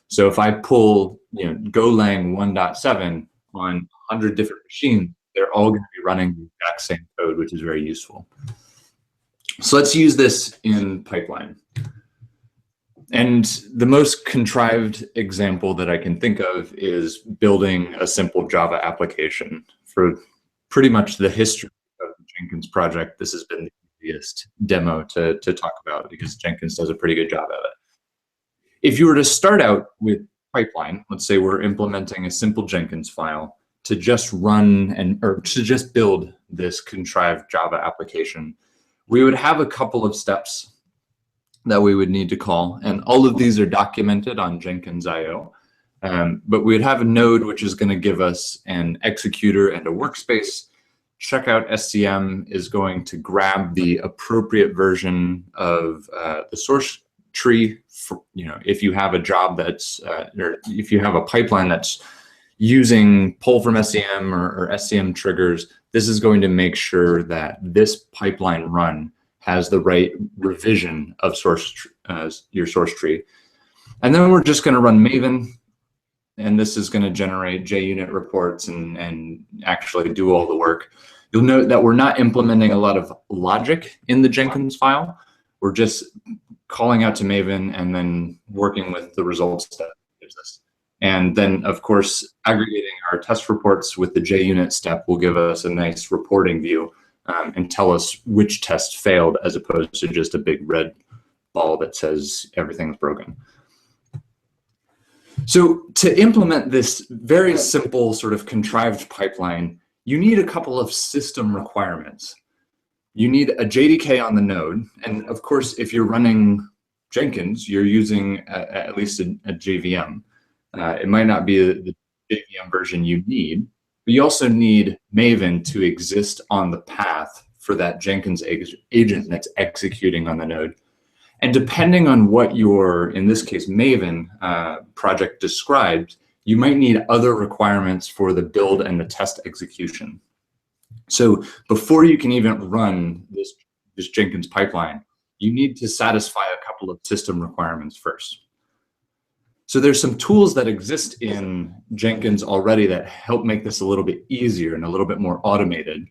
So if I pull, Golang 1.7 on 100 different machines, they're all going to be running the exact same code, which is very useful. So let's use this in Pipeline. And the most contrived example that I can think of is building a simple Java application. For pretty much the history of the Jenkins project, this has been the easiest demo to talk about because Jenkins does a pretty good job of it. If you were to start out with Pipeline, let's say we're implementing a simple Jenkins file to just run or to just build this contrived Java application, we would have a couple of steps that we would need to call, and all of these are documented on Jenkins.io. But we'd have a node which is going to give us an executor and a workspace. Checkout SCM is going to grab the appropriate version of the source tree. For, if you have a job that's, or if you have a pipeline that's using pull from SCM or SCM triggers, this is going to make sure that this pipeline run has the right revision of your source tree. And then we're just going to run Maven. and this is going to generate JUnit reports and actually do all the work. You'll note that we're not implementing a lot of logic in the Jenkins file. We're just calling out to Maven and then working with the results that it gives us. And then, of course, aggregating our test reports with the JUnit step will give us a nice reporting view and tell us which test failed, as opposed to just a big red ball that says everything's broken. So to implement this very simple sort of contrived pipeline, you need a couple of system requirements. You need a JDK on the node. And of course, if you're running Jenkins, you're using at least a JVM. It might not be the JVM version you need, but you also need Maven to exist on the path for that Jenkins agent that's executing on the node. And depending on what your, in this case, Maven project described, you might need other requirements for the build and the test execution. So before you can even run this Jenkins pipeline, you need to satisfy a couple of system requirements first. So there's some tools that exist in Jenkins already that help make this a little bit easier and a little bit more automated.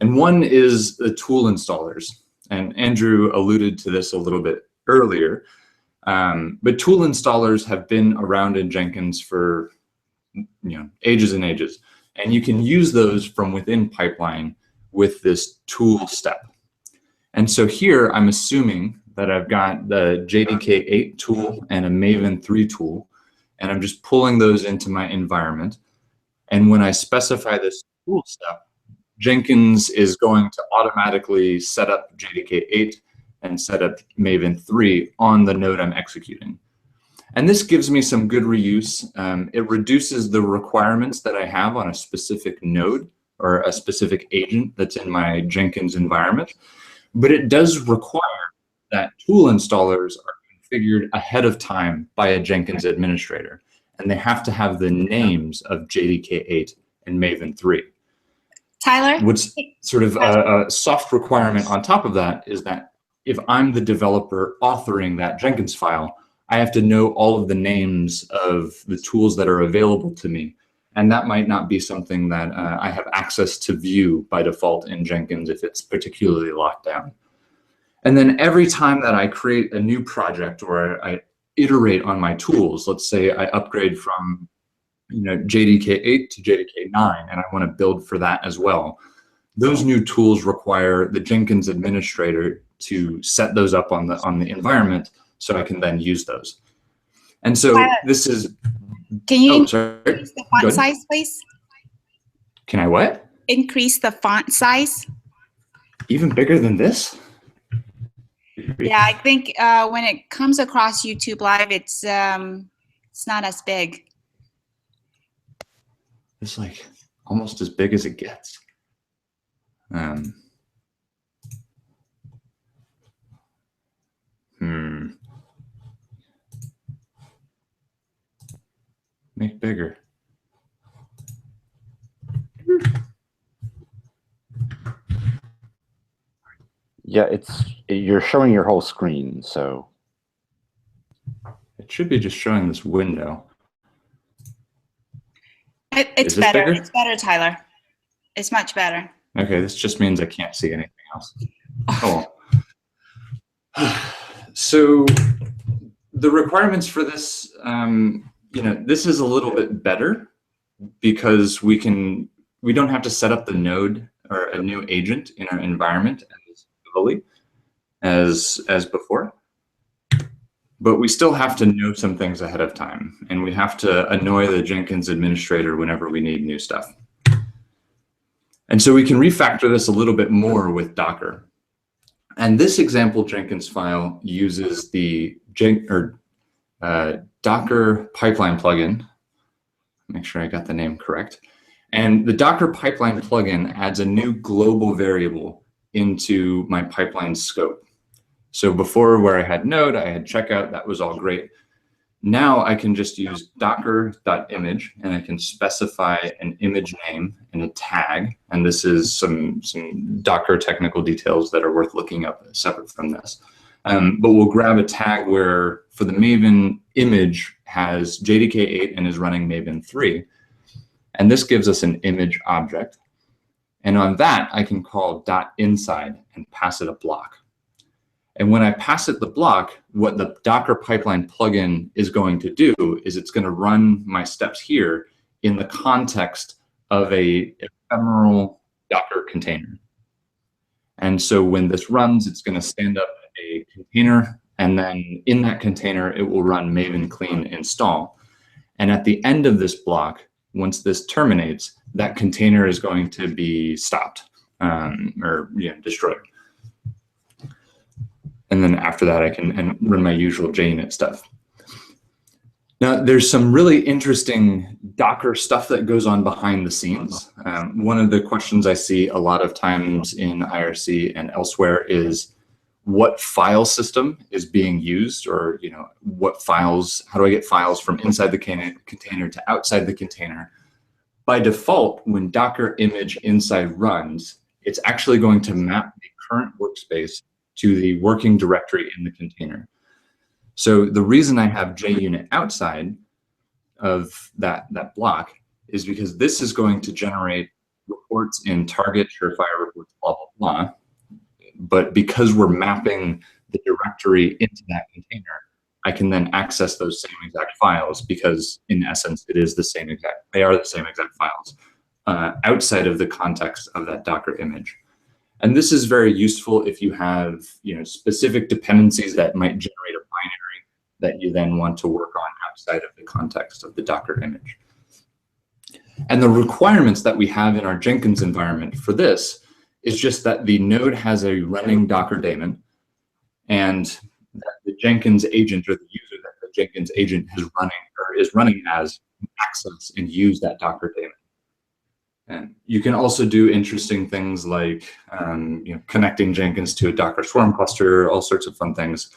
And one is the tool installers. And Andrew alluded to this a little bit earlier. But tool installers have been around in Jenkins for ages and ages. And you can use those from within pipeline with this tool step. And so here I'm assuming that I've got the JDK8 tool and a Maven 3 tool, and I'm just pulling those into my environment. And when I specify this tool step, Jenkins is going to automatically set up JDK8 and set up Maven 3 on the node I'm executing. And this gives me some good reuse. It reduces the requirements that I have on a specific node or a specific agent that's in my Jenkins environment. But it does require that tool installers are configured ahead of time by a Jenkins administrator. And they have to have the names of JDK8 and Maven 3. Tyler? What's sort of a soft requirement on top of that is that if I'm the developer authoring that Jenkins file, I have to know all of the names of the tools that are available to me. And that might not be something that I have access to view by default in Jenkins if it's particularly locked down. And then every time that I create a new project or I iterate on my tools, let's say I upgrade from JDK8 to JDK9, and I want to build for that as well. Those new tools require the Jenkins administrator to set those up on the environment so I can then use those. And so this is. Can you increase sorry. the font size, please? Can I what? Increase the font size. Even bigger than this? Yeah, I think when it comes across YouTube Live, it's not as big. It's like almost as big as it gets. Make bigger. Yeah, you're showing your whole screen, so. It should be just showing this window. It's better. Bigger? It's better, Tyler. It's much better. Okay, this just means I can't see anything else. Oh. So the requirements for this, this is a little bit better because we don't have to set up the node or a new agent in our environment as heavily as before. But we still have to know some things ahead of time, and we have to annoy the Jenkins administrator whenever we need new stuff. And so we can refactor this a little bit more with Docker. And this example Jenkins file uses the Docker pipeline plugin. Make sure I got the name correct. And the Docker pipeline plugin adds a new global variable into my pipeline scope. So before, where I had node, I had checkout, that was all great. Now I can just use docker.image and I can specify an image name and a tag. And this is some Docker technical details that are worth looking up separate from this. But we'll grab a tag where for the Maven image has JDK8 and is running Maven 3. And this gives us an image object. And on that, I can call .inside and pass it a block. And when I pass it the block, what the Docker pipeline plugin is going to do is it's going to run my steps here in the context of a ephemeral Docker container. And so when this runs, it's going to stand up a container, and then in that container, it will run maven clean install. And at the end of this block, once this terminates, that container is going to be stopped or destroyed. And then after that, I can run my usual JUnit stuff. Now, there's some really interesting Docker stuff that goes on behind the scenes. One of the questions I see a lot of times in IRC and elsewhere is what file system is being used, or what files, how do I get files from inside the container to outside the container? By default, when Docker image inside runs, it's actually going to map the current workspace to the working directory in the container. So the reason I have JUnit outside of that block is because this is going to generate reports in target, surefire reports, blah, blah, blah. But because we're mapping the directory into that container, I can then access those same exact files because in essence, they are the same exact files outside of the context of that Docker image. And this is very useful if you have specific dependencies that might generate a binary that you then want to work on outside of the context of the Docker image. And the requirements that we have in our Jenkins environment for this is just that the node has a running Docker daemon, and that the Jenkins agent, or the user that the Jenkins agent is running as, access and use that Docker daemon. And you can also do interesting things like connecting Jenkins to a Docker Swarm cluster, all sorts of fun things.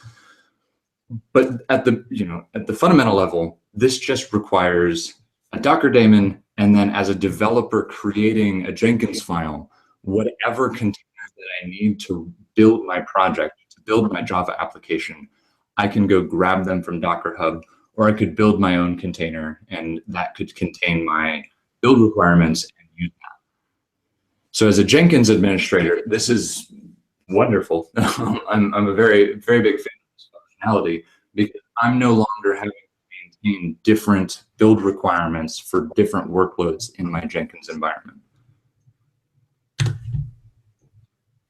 But at the fundamental level, this just requires a Docker daemon, and then as a developer creating a Jenkins file, whatever containers that I need to build my project, to build my Java application, I can go grab them from Docker Hub, or I could build my own container, and that could contain my build requirements and use that. So as a Jenkins administrator, this is wonderful. I'm a very, very big fan of this functionality because I'm no longer having to maintain different build requirements for different workloads in my Jenkins environment.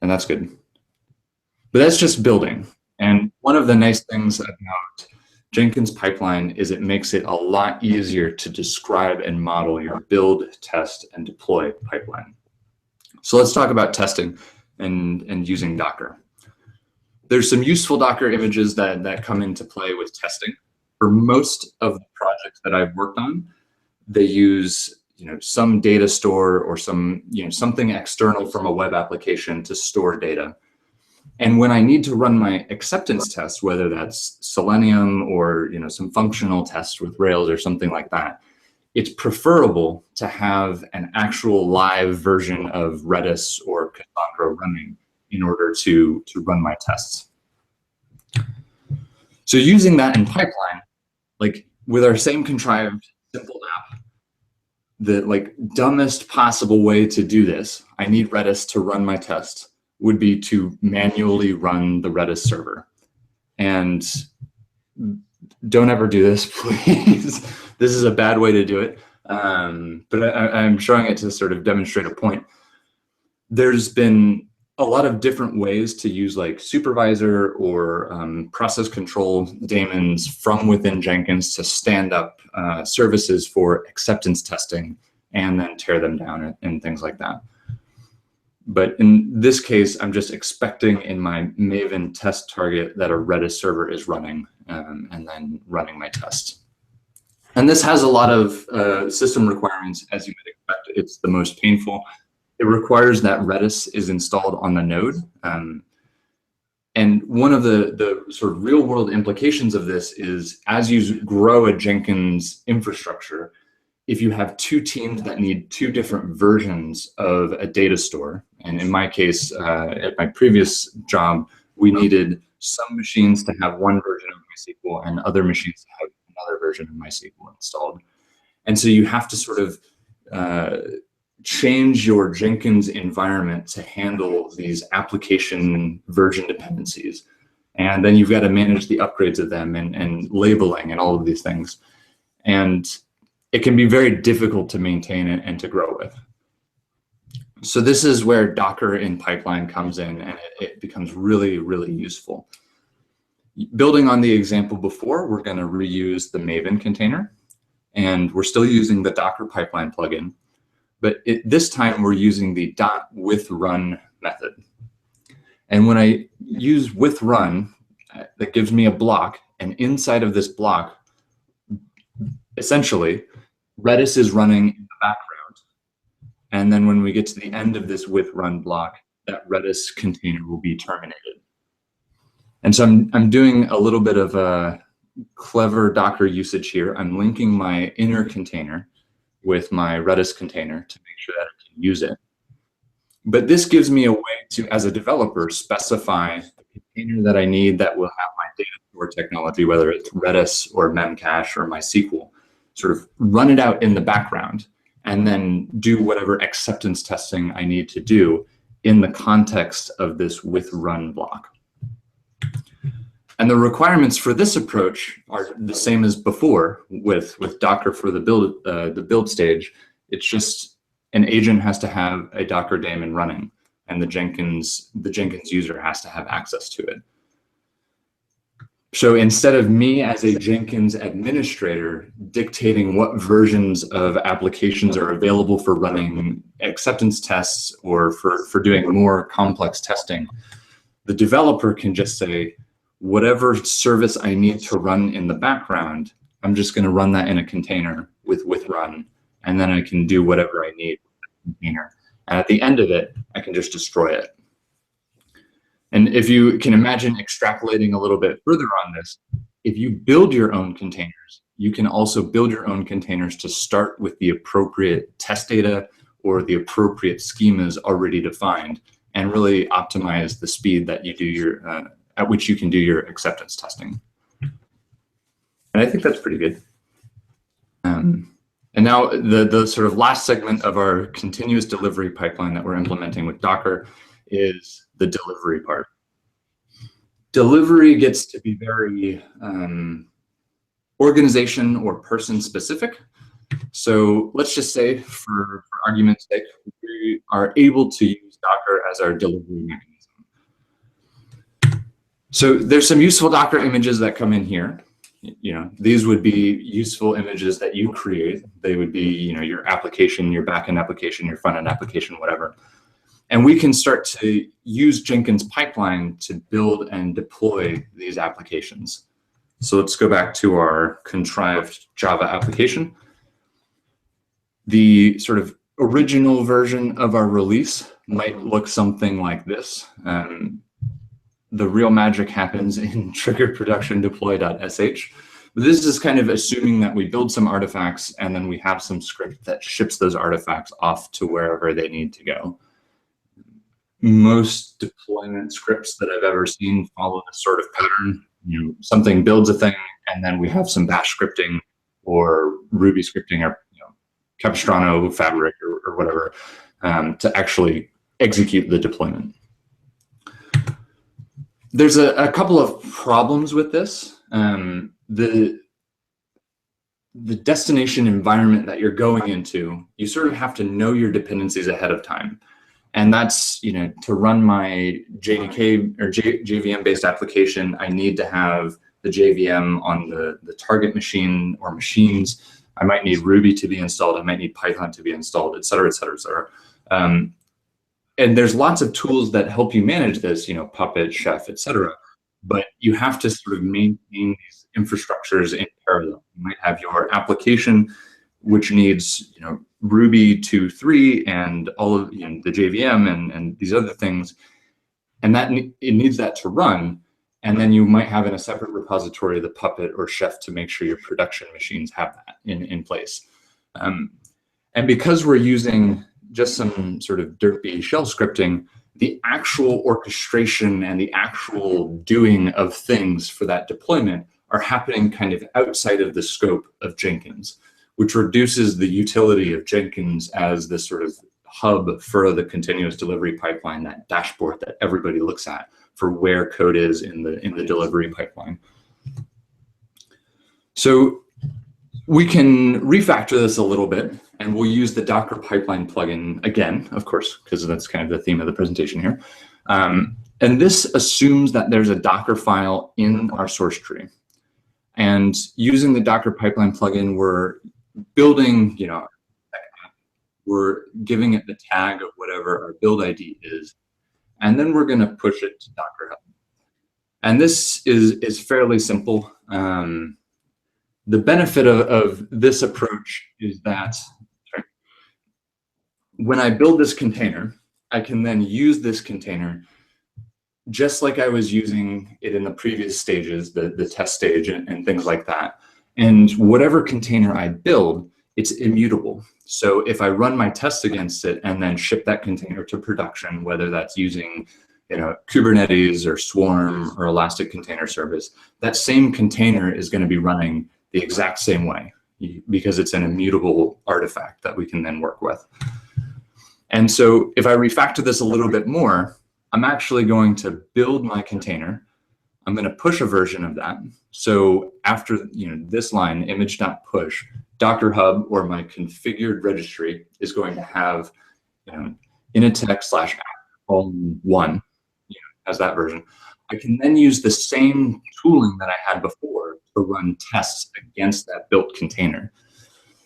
And that's good. But that's just building. And one of the nice things about Jenkins pipeline is it makes it a lot easier to describe and model your build, test, and deploy pipeline. So let's talk about testing and using Docker. There's some useful Docker images that come into play with testing. For most of the projects that I've worked on, they use some data store or something external from a web application to store data. And when I need to run my acceptance test, whether that's Selenium or some functional test with Rails or something like that, it's preferable to have an actual live version of Redis or Cassandra running in order to run my tests. So using that in pipeline, like with our same contrived simple app, the dumbest possible way to do this, I need Redis to run my test, would be to manually run the Redis server. And don't ever do this, please. This is a bad way to do it. But I'm showing it to sort of demonstrate a point. There's been a lot of different ways to use supervisor or process control daemons from within Jenkins to stand up services for acceptance testing and then tear them down and things like that. But in this case, I'm just expecting in my Maven test target that a Redis server is running and then running my tests. And this has a lot of system requirements, as you might expect. It's the most painful. It requires that Redis is installed on the node. And one of the sort of real world implications of this is as you grow a Jenkins infrastructure, if you have two teams that need two different versions of a data store, and in my case, at my previous job, we needed some machines to have one version of MySQL and other machines to have another version of MySQL installed. And so you have to sort of change your Jenkins environment to handle these application version dependencies. And then you've got to manage the upgrades of them and labeling and all of these things. And it can be very difficult to maintain and to grow with. So this is where Docker in pipeline comes in, and it becomes really, really useful. Building on the example before, we're going to reuse the Maven container, and we're still using the Docker pipeline plugin, but this time we're using the .withrun method. And when I use withrun, that gives me a block, and inside of this block, essentially, Redis is running in the background. And then when we get to the end of this withrun block, that Redis container will be terminated. And so I'm doing a little bit of a clever Docker usage here. I'm linking my inner container with my Redis container to make sure that I can use it. But this gives me a way to, as a developer, specify the container that I need that will have my data store technology, whether it's Redis or Memcache or MySQL, sort of run it out in the background, and then do whatever acceptance testing I need to do in the context of this withrun block. And the requirements for this approach are the same as before with Docker for the build stage. It's just an agent has to have a Docker daemon running, and the Jenkins user has to have access to it. So instead of me as a Jenkins administrator dictating what versions of applications are available for running acceptance tests or for doing more complex testing, the developer can just say, whatever service I need to run in the background, I'm just going to run that in a container with withrun, and then I can do whatever I need with that container. And at the end of it, I can just destroy it. And if you can imagine extrapolating a little bit further on this, if you build your own containers, you can also build your own containers to start with the appropriate test data or the appropriate schemas already defined, and really optimize the speed that you do your at which you can do your acceptance testing. And I think that's pretty good. And now the sort of last segment of our continuous delivery pipeline that we're implementing with Docker is the delivery part. Delivery gets to be very organization or person specific. So let's just say, for argument's sake, we are able to use Docker as our delivery mechanism. So there's some useful Docker images that come in here. You know, these would be useful images that you create. They would be, you know, your application, your backend application, your front end application, whatever. And we can start to use Jenkins pipeline to build and deploy these applications. So let's go back to our contrived Java application. The sort of original version of our release might look something like this. The real magic happens in trigger production deploy.sh. But this is kind of assuming that we build some artifacts and then we have some script that ships those artifacts off to wherever they need to go. Most deployment scripts that I've ever seen follow this sort of pattern. You know, something builds a thing, and then we have some bash scripting or Ruby scripting or, you know, Capistrano, Fabric, or whatever to actually execute the deployment. There's a couple of problems with this. The destination environment that you're going into, you sort of have to know your dependencies ahead of time. And that's, you know, to run my JDK or JVM-based application, I need to have the JVM on the target machine or machines. I might need Ruby to be installed. I might need Python to be installed, et cetera, et cetera, et cetera. And there's lots of tools that help you manage this, you know, Puppet, Chef, et cetera. But you have to sort of maintain these infrastructures in parallel. You might have your application, which needs, you know, Ruby 2.3 and all of, you know, the JVM and these other things, and that it needs that to run. And then you might have in a separate repository the Puppet or Chef to make sure your production machines have that in place. And because we're using just some sort of derpy shell scripting, the actual orchestration and the actual doing of things for that deployment are happening kind of outside of the scope of Jenkins, which reduces the utility of Jenkins as this sort of hub for the continuous delivery pipeline, that dashboard that everybody looks at for where code is in the delivery pipeline. So we can refactor this a little bit, and we'll use the Docker pipeline plugin again, of course, because that's kind of the theme of the presentation here. And this assumes that there's a Docker file in our source tree. And using the Docker pipeline plugin, we're building, we're giving it the tag of whatever our build ID is, and then we're going to push it to Docker Hub. And this is fairly simple. The benefit of this approach is that when I build this container, I can then use this container just like I was using it in the previous stages, the test stage and things like that. And whatever container I build, it's immutable. So if I run my tests against it and then ship that container to production, whether that's using Kubernetes or Swarm or Elastic Container Service, that same container is going to be running the exact same way because it's an immutable artifact that we can then work with. And so if I refactor this a little bit more, I'm actually going to build my container. I'm going to push a version of that. So after this line, image.push, Docker Hub or my configured registry is going to have initech/all1 as that version. I can then use the same tooling that I had before to run tests against that built container.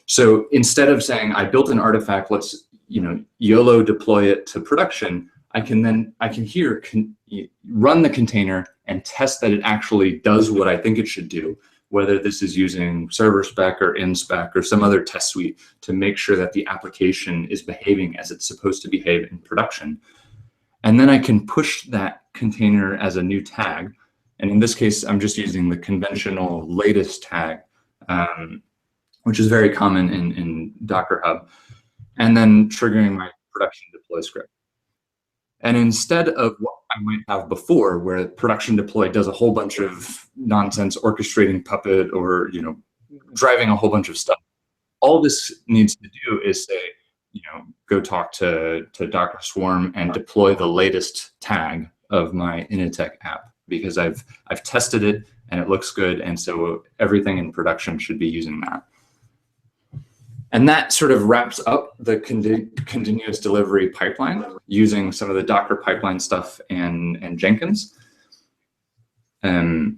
So instead of saying I built an artifact, let's YOLO deploy it to production, I can here run the container and test that it actually does what I think it should do, whether this is using server spec or inspec or some other test suite to make sure that the application is behaving as it's supposed to behave in production. And then I can push that container as a new tag. And in this case, I'm just using the conventional latest tag, which is very common in Docker Hub, and then triggering my production deploy script. And instead of what I might have before, where production deploy does a whole bunch of nonsense orchestrating Puppet or driving a whole bunch of stuff, all this needs to do is say, go talk to Docker Swarm and deploy the latest tag of my Initech app, because I've tested it and it looks good, and so everything in production should be using that. And that sort of wraps up the continuous delivery pipeline using some of the Docker pipeline stuff and Jenkins. Are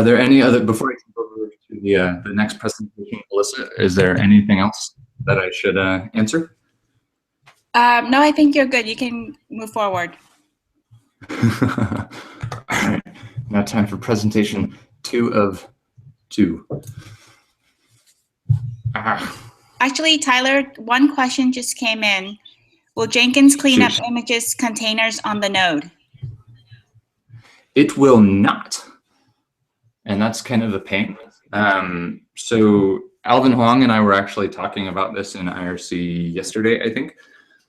there any other, before I go over to the next presentation, Alyssa, is there anything else that I should answer? No, I think you're good. You can move forward. All right, now time for presentation 2 of 2. Actually, Tyler, one question just came in. Will Jenkins clean up images containers on the node? It will not. And that's kind of a pain. So Alvin Huang and I were actually talking about this in IRC yesterday, I think.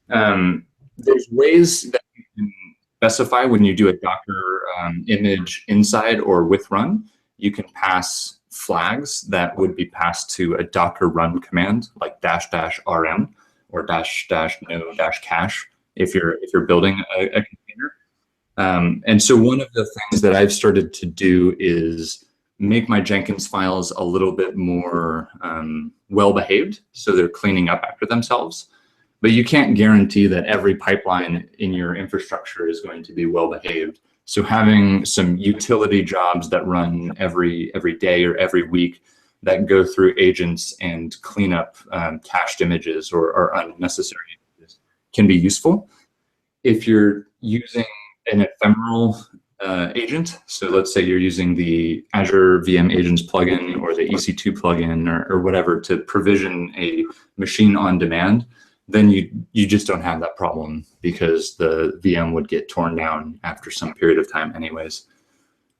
There's ways that you can specify when you do a Docker image inside or with run, you can pass flags that would be passed to a Docker run command like --rm or --no-cache if you're building a container. And so one of the things that I've started to do is make my Jenkins files a little bit more well-behaved, so they're cleaning up after themselves. But you can't guarantee that every pipeline in your infrastructure is going to be well-behaved. So having some utility jobs that run every day or every week that go through agents and clean up cached images or unnecessary images can be useful. If you're using an ephemeral agent, so let's say you're using the Azure VM Agents plugin or the EC2 plugin or whatever to provision a machine on demand, then you just don't have that problem because the VM would get torn down after some period of time anyways.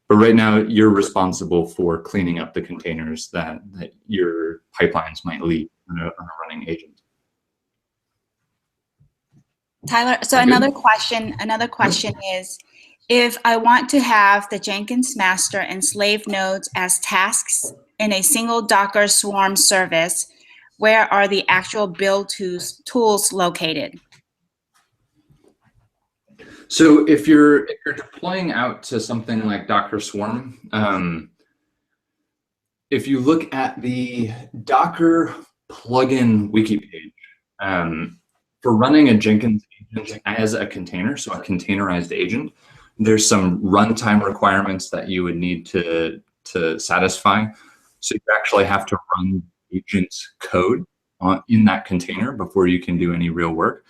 But right now, you're responsible for cleaning up the containers that your pipelines might leave on a running agent. Tyler, so Good. another question is, if I want to have the Jenkins master and slave nodes as tasks in a single Docker Swarm service, where are the actual build tools located? So if you're deploying out to something like Docker Swarm, if you look at the Docker plugin wiki page, for running a Jenkins agent as a container, so a containerized agent, there's some runtime requirements that you would need to satisfy. So you actually have to run agent's code in that container before you can do any real work.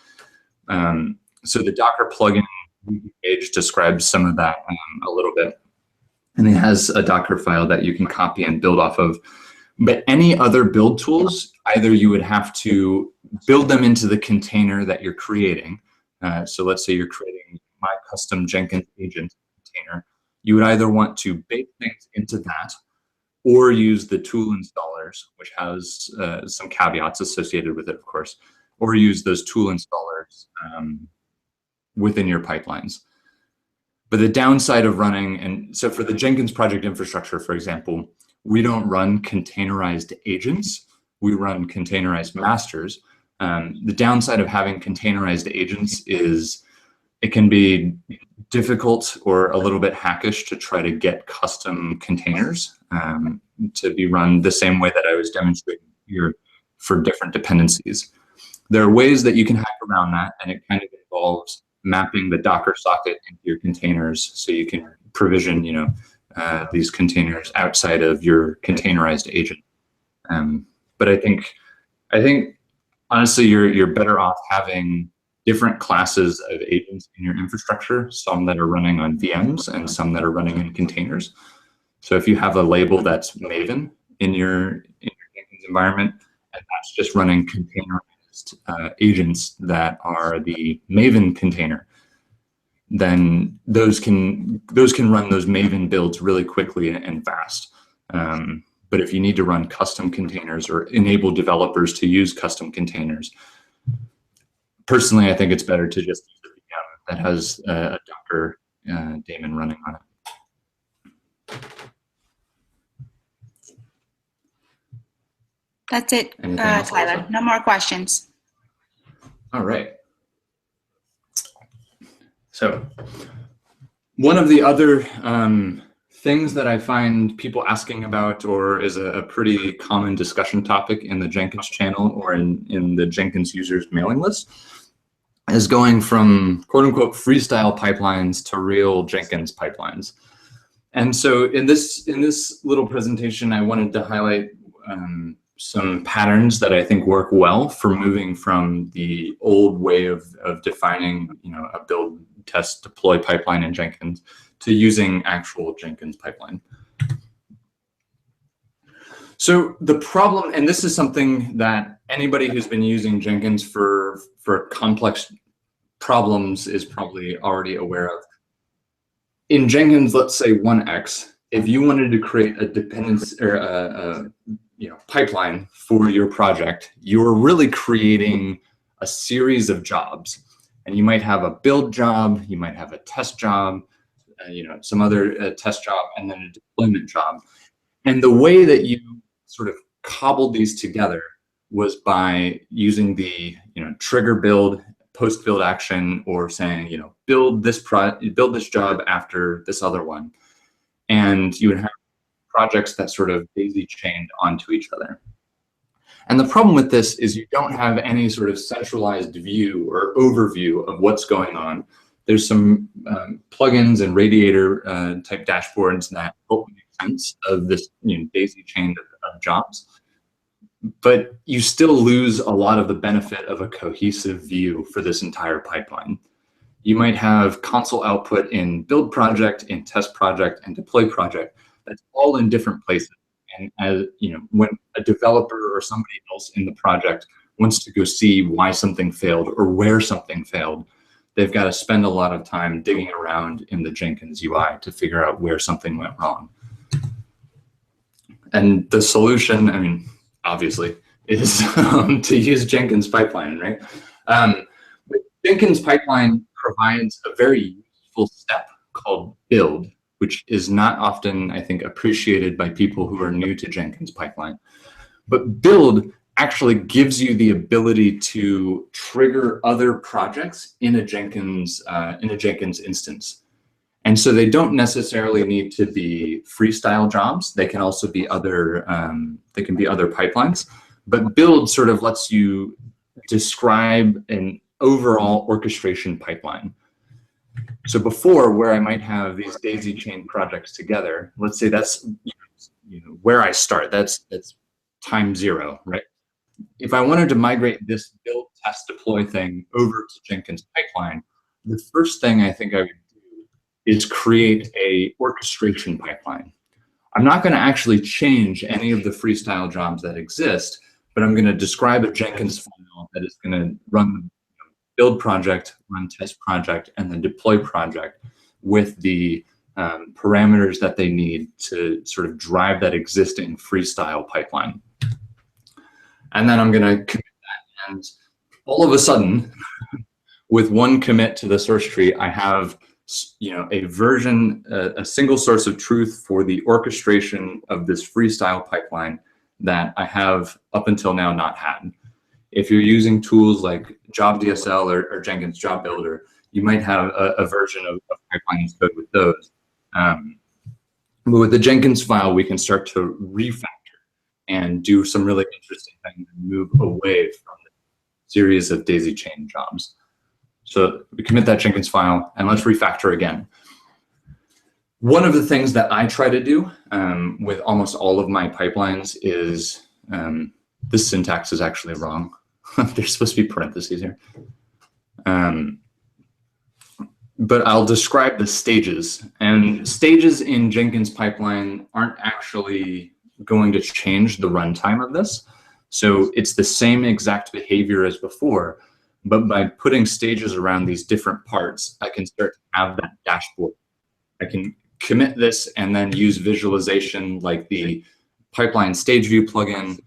So the Docker plugin page describes some of that a little bit. And it has a Docker file that you can copy and build off of. But any other build tools, either you would have to build them into the container that you're creating. So let's say you're creating my custom Jenkins agent container. You would either want to bake things into that or use the tool installers, which has some caveats associated with it, of course, or use those tool installers within your pipelines. But the downside of running, and so for the Jenkins project infrastructure, for example, we don't run containerized agents, we run containerized masters. The downside of having containerized agents is it can be difficult or a little bit hackish to try to get custom containers to be run the same way that I was demonstrating here for different dependencies. There are ways that you can hack around that, and it kind of involves mapping the Docker socket into your containers so you can provision, these containers outside of your containerized agent. But I think honestly, you're better off having different classes of agents in your infrastructure, some that are running on VMs and some that are running in containers. So if you have a label that's Maven in your Jenkins environment, and that's just running containerized agents that are the Maven container, then those can run those Maven builds really quickly and fast. But if you need to run custom containers or enable developers to use custom containers, personally, I think it's better to just use a VM that has a Docker daemon running on it. That's it, Tyler. No more questions. All right. So one of the other things that I find people asking about, or is a pretty common discussion topic in the Jenkins channel or in the Jenkins users mailing list, is going from quote unquote freestyle pipelines to real Jenkins pipelines. And so in this little presentation, I wanted to highlight some patterns that I think work well for moving from the old way of defining, a build, test, deploy pipeline in Jenkins to using actual Jenkins pipeline. So the problem, and this is something that anybody who's been using Jenkins for complex problems is probably already aware of. In Jenkins, let's say 1x, if you wanted to create a dependency or a pipeline for your project, you're really creating a series of jobs. And you might have a build job, you might have a test job, some other test job, and then a deployment job. And the way that you sort of cobbled these together was by using the trigger build, post build action, or saying build this job after this other one, and you would have projects that sort of daisy chained onto each other. And the problem with this is you don't have any sort of centralized view or overview of what's going on. There's some plugins and Radiator type dashboards that help make sense of this daisy chain of jobs, but you still lose a lot of the benefit of a cohesive view for this entire pipeline. You might have console output in build project, in test project, and deploy project. That's all in different places. And as when a developer or somebody else in the project wants to go see why something failed or where something failed, they've got to spend a lot of time digging around in the Jenkins UI to figure out where something went wrong. And the solution, obviously, is to use Jenkins pipeline, right? But Jenkins pipeline provides a very useful step called build, which is not often, I think, appreciated by people who are new to Jenkins pipeline. But build actually gives you the ability to trigger other projects in a Jenkins instance. And so they don't necessarily need to be freestyle jobs. They can also be other pipelines. But build sort of lets you describe an overall orchestration pipeline. So before, where I might have these daisy chain projects together, let's say that's where I start. That's time 0, right? If I wanted to migrate this build, test, deploy thing over to Jenkins pipeline, the first thing I think I would do is create a orchestration pipeline. I'm not going to actually change any of the freestyle jobs that exist, but I'm going to describe a Jenkins file that is going to run the build project, run test project, and then deploy project with the parameters that they need to sort of drive that existing freestyle pipeline. And then I'm going to commit that. And all of a sudden, with one commit to the source tree, I have a version, a single source of truth for the orchestration of this freestyle pipeline that I have up until now not had. If you're using tools like Job DSL or Jenkins Job Builder, you might have a version of pipeline code with those. But with the Jenkins file, we can start to refactor and do some really interesting things and move away from the series of daisy chain jobs. So we commit that Jenkins file, and let's refactor again. One of the things that I try to do with almost all of my pipelines is, this syntax is actually wrong. There's supposed to be parentheses here. But I'll describe the stages. And stages in Jenkins pipeline aren't actually going to change the runtime of this. So it's the same exact behavior as before, but by putting stages around these different parts, I can start to have that dashboard. I can commit this and then use visualization like the pipeline stage view plugin,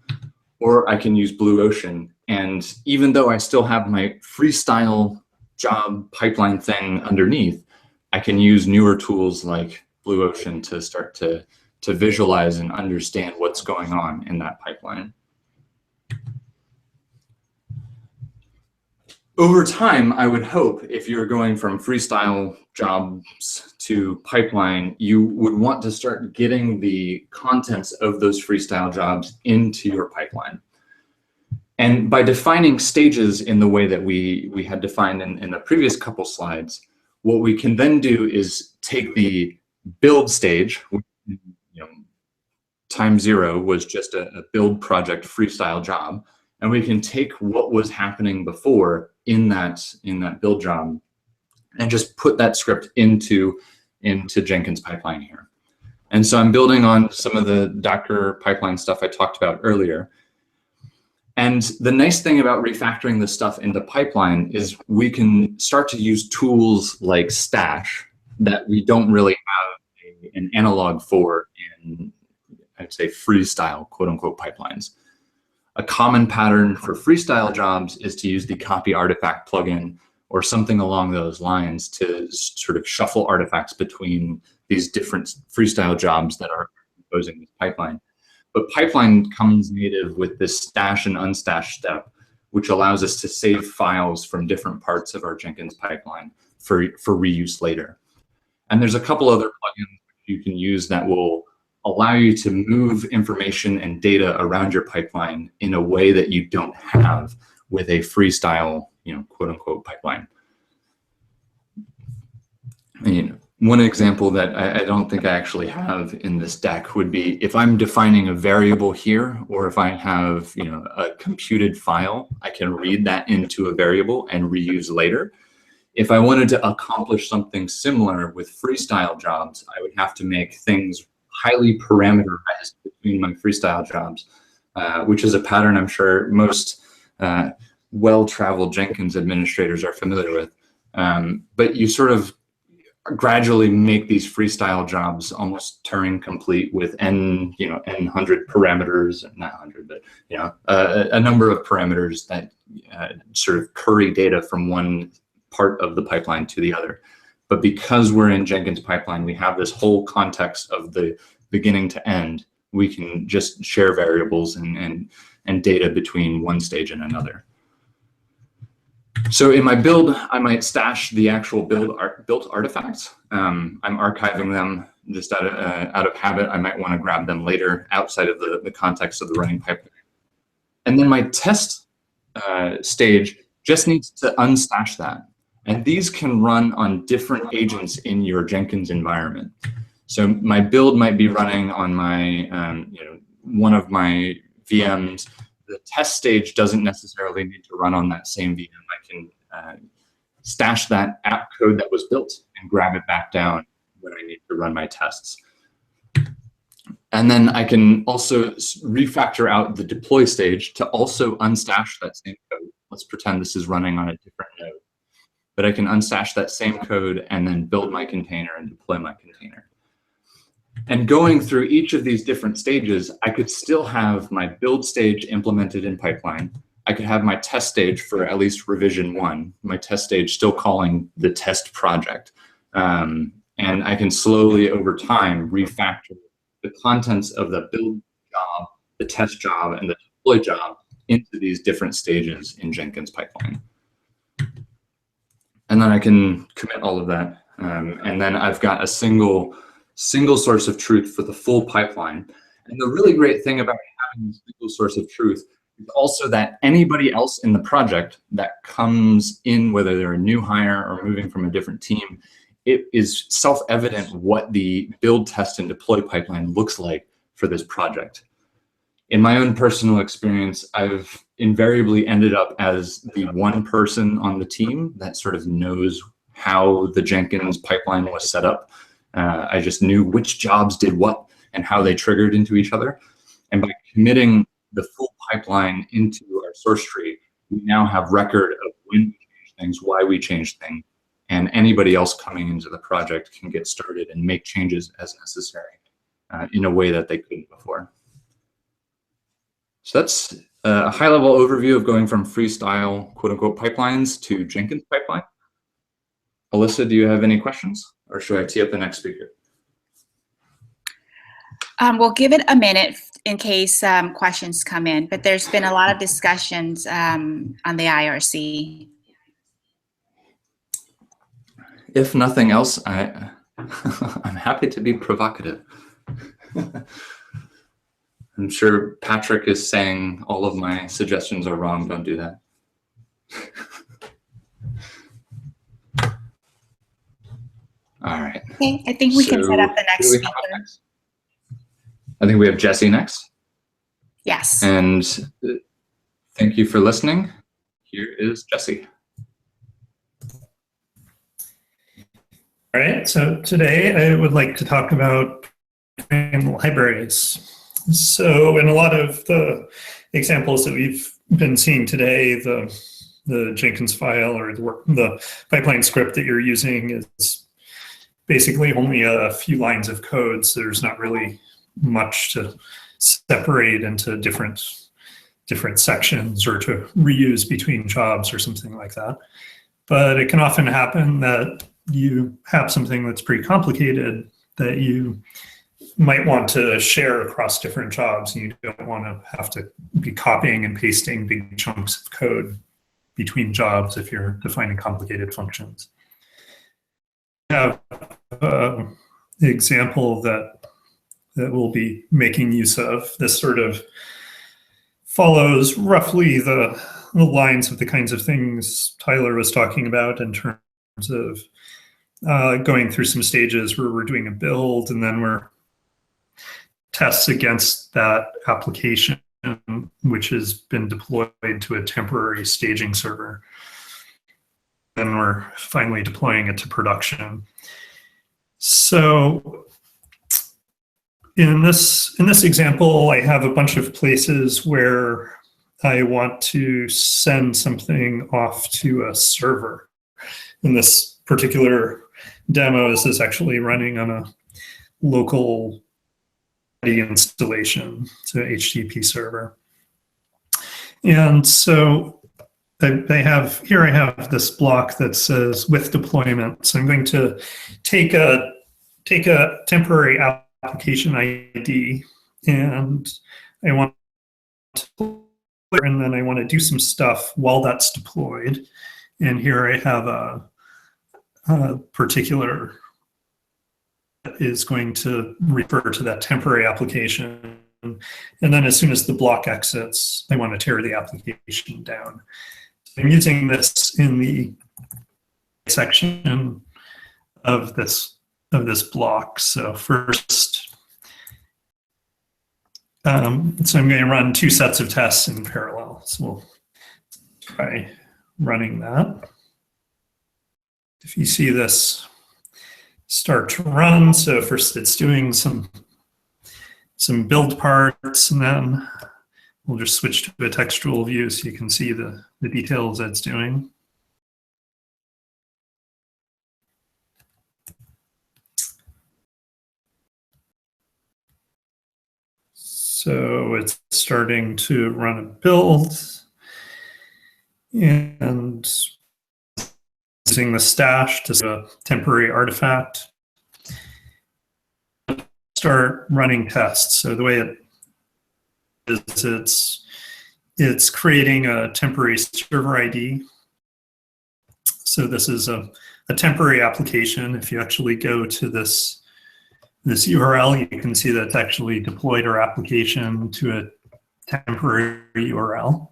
or I can use Blue Ocean. And even though I still have my freestyle job pipeline thing underneath, I can use newer tools like Blue Ocean to start to visualize and understand what's going on in that pipeline. Over time, I would hope if you're going from freestyle jobs to pipeline, you would want to start getting the contents of those freestyle jobs into your pipeline. And by defining stages in the way that we had defined in the previous couple slides, what we can then do is take the build stage, time 0 was just a build project freestyle job, and we can take what was happening before in that build job and just put that script into Jenkins pipeline here. And so I'm building on some of the Docker pipeline stuff I talked about earlier. And the nice thing about refactoring this stuff into pipeline is we can start to use tools like Stash that we don't really have an analog for in, I'd say, freestyle, quote unquote, pipelines. A common pattern for freestyle jobs is to use the copy artifact plugin or something along those lines to sort of shuffle artifacts between these different freestyle jobs that are composing this pipeline. But pipeline comes native with this stash and unstash step, which allows us to save files from different parts of our Jenkins pipeline for reuse later. And there's a couple other plugins you can use that will allow you to move information and data around your pipeline in a way that you don't have with a freestyle, quote unquote, pipeline. One example that I don't think I actually have in this deck would be if I'm defining a variable here, or if I have a computed file, I can read that into a variable and reuse later. If I wanted to accomplish something similar with freestyle jobs, I would have to make things highly parameterized between my freestyle jobs, which is a pattern I'm sure most well-traveled Jenkins administrators are familiar with. But you sort of gradually make these freestyle jobs almost Turing complete with n 100 parameters, not 100, but a number of parameters that sort of curry data from one part of the pipeline to the other. But because we're in Jenkins pipeline, we have this whole context of the beginning to end. We can just share variables and data between one stage and another. So in my build, I might stash the actual built artifacts. I'm archiving them just out of habit. I might want to grab them later outside of the context of the running pipeline. And then my test stage just needs to unstash that. And these can run on different agents in your Jenkins environment. So my build might be running on my, one of my VMs. The test stage doesn't necessarily need to run on that same VM. I can stash that app code that was built and grab it back down when I need to run my tests. And then I can also refactor out the deploy stage to also unstash that same code. Let's pretend this is running on a different node. But I can unstash that same code and then build my container and deploy my container. And going through each of these different stages, I could still have my build stage implemented in pipeline. I could have my test stage for at least revision 1, my test stage still calling the test project. And I can slowly over time refactor the contents of the build job, the test job, and the deploy job into these different stages in Jenkins pipeline. And then I can commit all of that. And then I've got a single source of truth for the full pipeline. And the really great thing about having a single source of truth is also that anybody else in the project that comes in, whether they're a new hire or moving from a different team, it is self-evident what the build, test, and deploy pipeline looks like for this project. In my own personal experience, I've invariably ended up as the one person on the team that sort of knows how the Jenkins pipeline was set up. I just knew which jobs did what and how they triggered into each other. And by committing the full pipeline into our source tree, we now have record of when we changed things, why we changed things, and anybody else coming into the project can get started and make changes as necessary in a way that they couldn't before. So that's a high-level overview of going from freestyle, quote-unquote, pipelines to Jenkins pipeline. Alyssa, do you have any questions, or should I tee up the next speaker? We'll give it a minute in case questions come in, but there's been a lot of discussions on the IRC. If nothing else, I'm happy to be provocative. I'm sure Patrick is saying all of my suggestions are wrong. Don't do that. All right. Okay, I think we can set up the next speaker. I think we have Jesse next. Yes. And thank you for listening. Here is Jesse. All right, so today I would like to talk about libraries. So in a lot of the examples that we've been seeing today, the Jenkins file or the pipeline script that you're using is basically only a few lines of code, so there's not really much to separate into different sections or to reuse between jobs or something like that. But it can often happen that you have something that's pretty complicated that you might want to share across different jobs, and you don't want to have to be copying and pasting big chunks of code between jobs if you're defining complicated functions. I have an example that we'll be making use of. This sort of follows roughly the lines of the kinds of things Tyler was talking about in terms of going through some stages where we're doing a build and then we're tests against that application, which has been deployed to a temporary staging server. Then we're finally deploying it to production. So in this example, I have a bunch of places where I want to send something off to a server. In this particular demo, this is actually running on a local installation, so HTTP server. And so I have this block that says with deployment. So I'm going to take a temporary application ID, and I want to, and then I want to do some stuff while that's deployed. And here I have a particular that is going to refer to that temporary application. And then as soon as the block exits, I want to tear the application down. I'm using this in the section of this block. So first, so I'm going to run 2 sets of tests in parallel. So we'll try running that. If you see this start to run, so first it's doing some build parts, and then we'll just switch to a textual view so you can see the details that it's doing. So it's starting to run a build, and using the stash to a temporary artifact. Start running tests. So the way it is, it's creating a temporary server ID. So this is a temporary application. If you actually go to this URL, you can see that it's actually deployed our application to a temporary URL.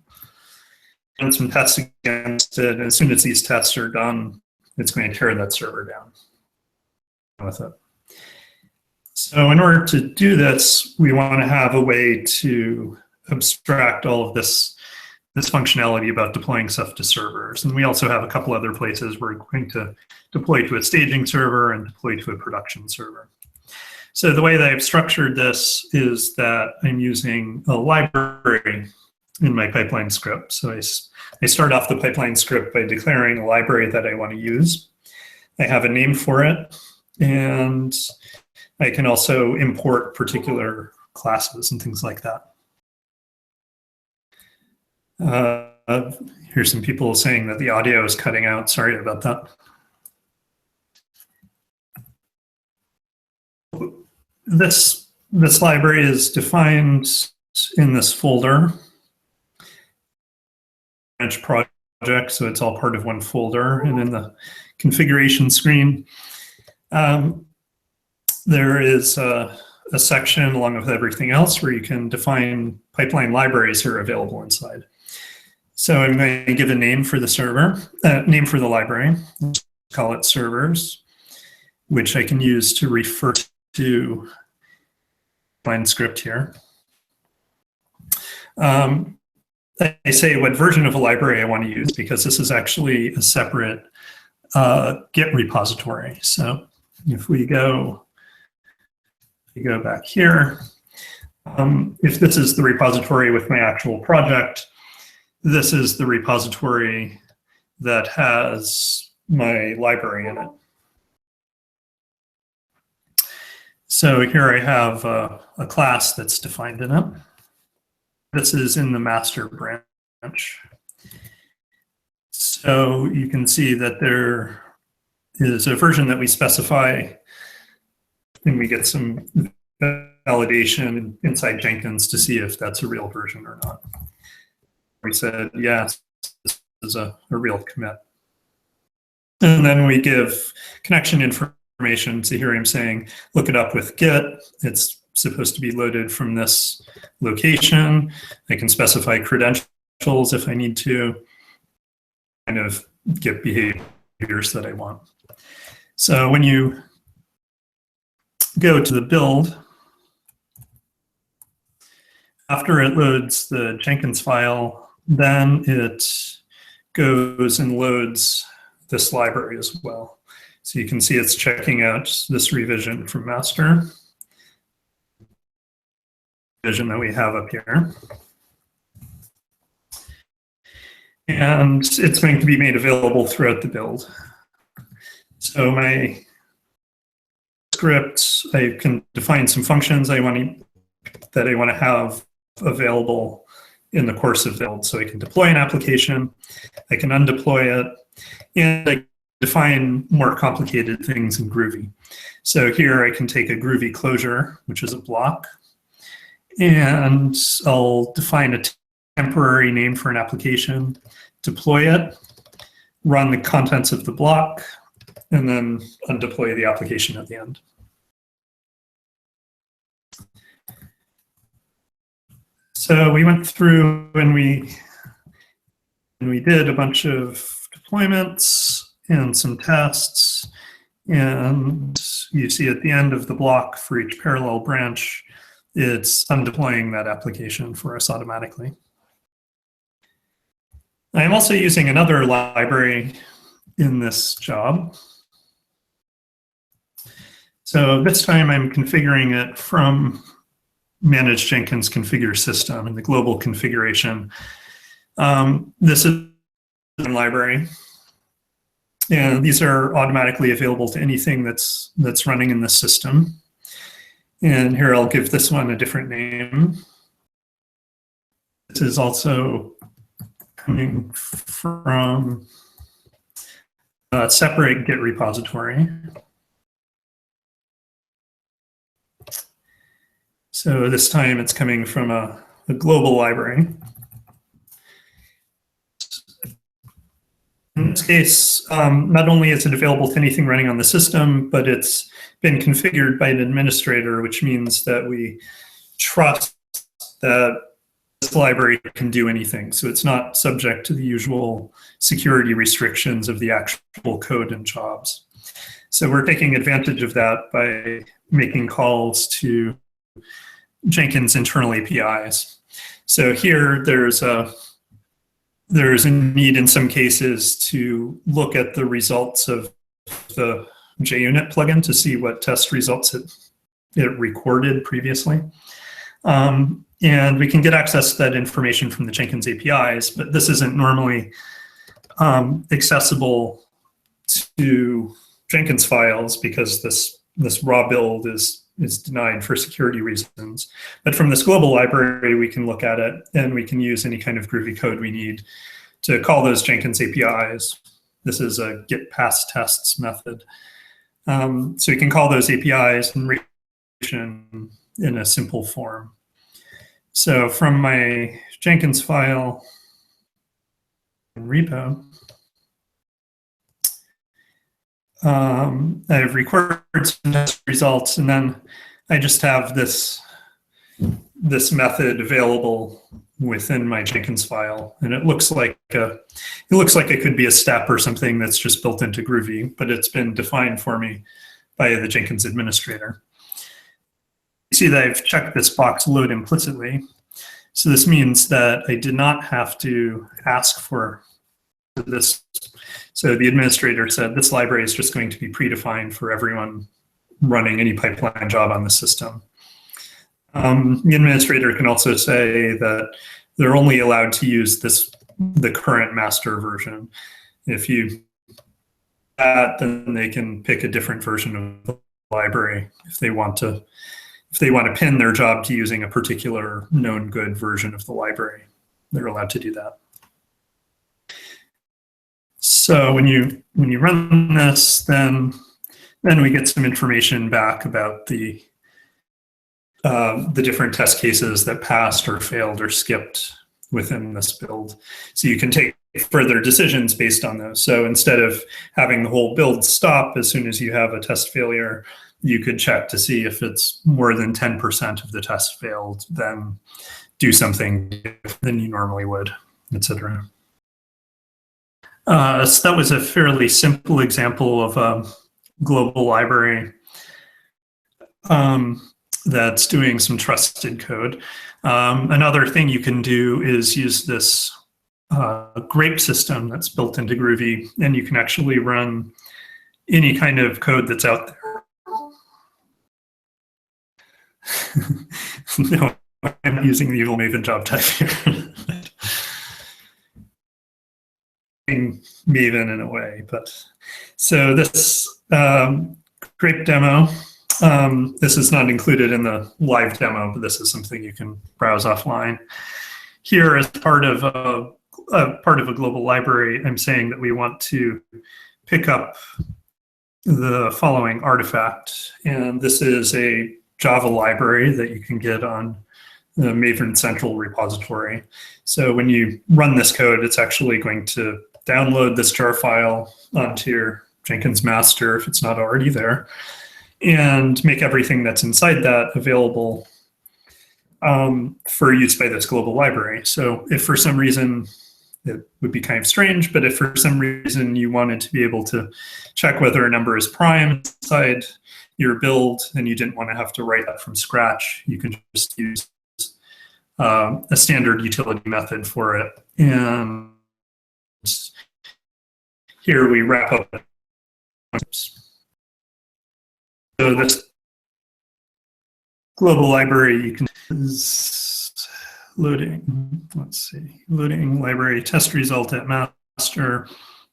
And some tests against it. As soon as these tests are done, it's going to tear that server down with it. So in order to do this, we want to have a way to abstract all of this functionality about deploying stuff to servers. And we also have a couple other places we're going to deploy to a staging server and deploy to a production server. So the way that I've structured this is that I'm using a library in my pipeline script. So I start off the pipeline script by declaring a library that I want to use. I have a name for it, and I can also import particular classes and things like that. Here's some people saying that the audio is cutting out. Sorry about that. This library is defined in this folder, branch project, so it's all part of one folder. And in the configuration screen, there is a section along with everything else where you can define pipeline libraries that are available inside. So I'm going to give a name for the server, name for the library, let's call it servers, which I can use to refer to pipeline script here. I say what version of a library I want to use because this is actually a separate Git repository. So if we go back here, if this is the repository with my actual project, this is the repository that has my library in it. So here I have a class that's defined in it. This is in the master branch. So you can see that there is a version that we specify, and we get some validation inside Jenkins to see if that's a real version or not. We said, yes, this is a real commit. And then we give connection information. So here I'm saying, look it up with Git. It's supposed to be loaded from this location. I can specify credentials if I need to, kind of Git behaviors that I want. So when you go to the build, after it loads the Jenkins file, then it goes and loads this library as well. So you can see it's checking out this revision from master, revision that we have up here. And it's going to be made available throughout the build. So my script, I can define some functions that I want to have available in the course of the build. So I can deploy an application, I can undeploy it, and I can define more complicated things in Groovy. So here I can take a Groovy closure, which is a block, and I'll define a temporary name for an application, deploy it, run the contents of the block, and then undeploy the application at the end. So we went through and we did a bunch of deployments and some tests, and you see at the end of the block for each parallel branch, it's undeploying that application for us automatically. I am also using another library in this job. So this time I'm configuring it from Manage Jenkins Configure System in the global configuration. This is a library, and these are automatically available to anything that's running in the system. And here I'll give this one a different name. This is also coming from a separate Git repository. So this time it's coming from a global library. In this case, not only is it available to anything running on the system, but it's been configured by an administrator, which means that we trust that this library can do anything. So it's not subject to the usual security restrictions of the actual code and jobs. So we're taking advantage of that by making calls to Jenkins internal APIs. So here there's a need in some cases to look at the results of the JUnit plugin to see what test results it recorded previously. And we can get access to that information from the Jenkins APIs, but this isn't normally accessible to Jenkins files because this raw build is denied for security reasons. But from this global library, we can look at it and we can use any kind of Groovy code we need to call those Jenkins APIs. This is a get past tests method. So we can call those APIs in a simple form. So from my Jenkins file in repo, I've recorded some test results, and then I just have this method available within my Jenkins file, and it looks like it could be a step or something that's just built into Groovy, but it's been defined for me by the Jenkins administrator. You see that I've checked this box load implicitly. So this means that I did not have to ask for this. So the administrator said this library is just going to be predefined for everyone running any pipeline job on the system. The administrator can also say that they're only allowed to use the current master version. If you do that, then they can pick a different version of the library if they want to pin their job to using a particular known good version of the library. They're allowed to do that. So when you run this, then we get some information back about the different test cases that passed or failed or skipped within this build. So you can take further decisions based on those. So instead of having the whole build stop as soon as you have a test failure, you could check to see if it's more than 10% of the test failed, then do something different than you normally would, etc. So that was a fairly simple example of a global library that's doing some trusted code. Another thing you can do is use this grape system that's built into Groovy, and you can actually run any kind of code that's out there. No, I'm not using the evil Maven job type here. Maven in a way, but so this grape demo, this is not included in the live demo, but this is something you can browse offline. here, as part of a global library, I'm saying that we want to pick up the following artifact. And this is a Java library that you can get on the Maven Central repository. So when you run this code, it's actually going to download this jar file onto your Jenkins master if it's not already there, and make everything that's inside that available for use by this global library. So if for some reason, it would be kind of strange, but if for some reason you wanted to be able to check whether a number is prime inside your build and you didn't want to have to write that from scratch, you can just use a standard utility method for it. And here we wrap up. So this global library, you can is loading, let's see, loading library test result at master.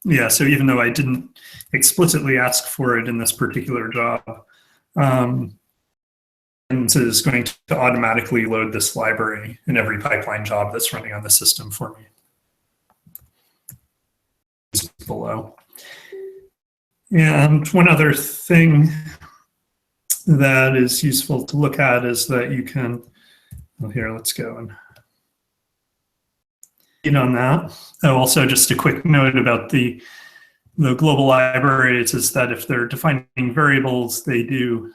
Yeah, so even though I didn't explicitly ask for it in this particular job, Jenkins is going to automatically load this library in every pipeline job that's running on the system for me. Below. And one other thing that is useful to look at is that you can, well, here, let's go and read on that. Oh, also, just a quick note about the global libraries is that if they're defining variables, they do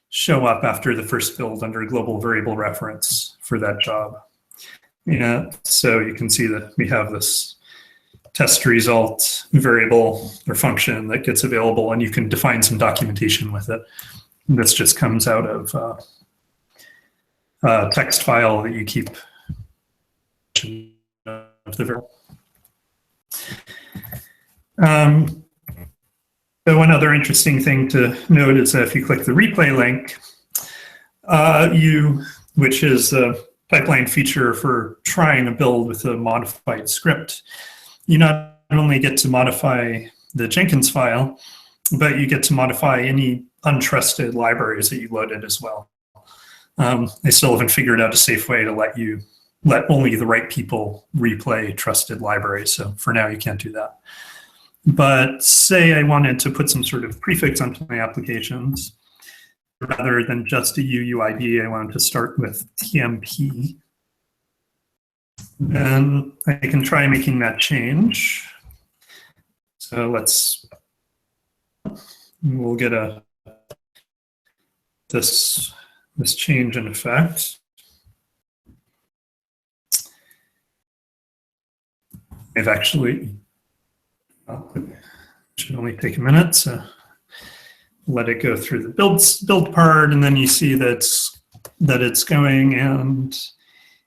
show up after the first build under global variable reference for that job. Yeah, so you can see that we have this test result variable or function that gets available, and you can define some documentation with it. This just comes out of a text file that you keep of the variable. So one other interesting thing to note is that if you click the replay link, which is a pipeline feature for trying to build with a modified script, you not only get to modify the Jenkins file, but you get to modify any untrusted libraries that you loaded as well. I still haven't figured out a safe way to let only the right people replay trusted libraries. So for now, you can't do that. But say I wanted to put some sort of prefix onto my applications, rather than just a UUID, I wanted to start with TMP. And I can try making that change. So we'll get this change in effect. I've actually, should only take a minute, so let it go through the build part, and then you see that it's going and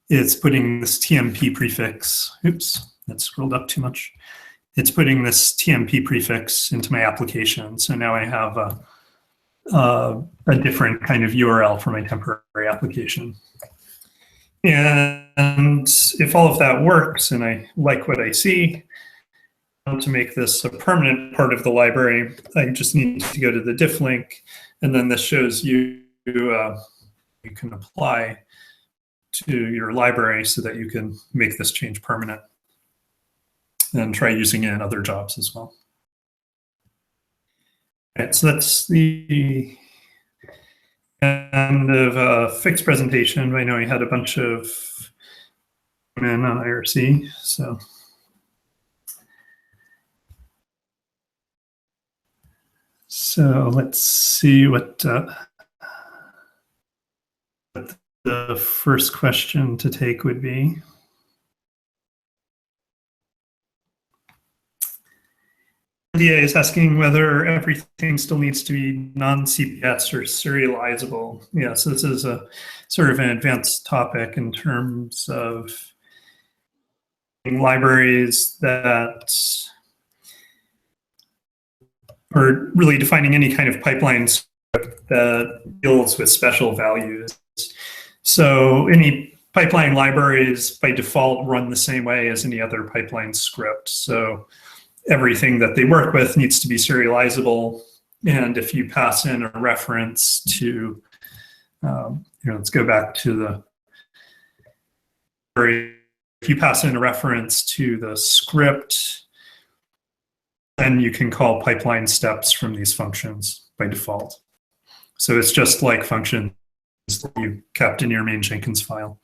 it's putting this TMP prefix. Oops, that scrolled up too much. It's putting this TMP prefix into my application. So now I have a different kind of URL for my temporary application. And if all of that works and I like what I see, to make this a permanent part of the library, I just need to go to the diff link, and then this shows you can apply to your library so that you can make this change permanent and try using it in other jobs as well. All right, so that's the end of a fixed presentation. I know I had a bunch of men on IRC, so. So let's see what the first question to take would be. India is asking whether everything still needs to be non-CPS or serializable. Yeah, so this is a sort of an advanced topic in terms of libraries that are really defining any kind of pipeline script that deals with special values. So any pipeline libraries by default run the same way as any other pipeline script. So everything that they work with needs to be serializable. And if you pass in a reference to, let's go back to the if you pass in a reference to the script, then you can call pipeline steps from these functions by default. So it's just like functions that you kept in your main Jenkins file.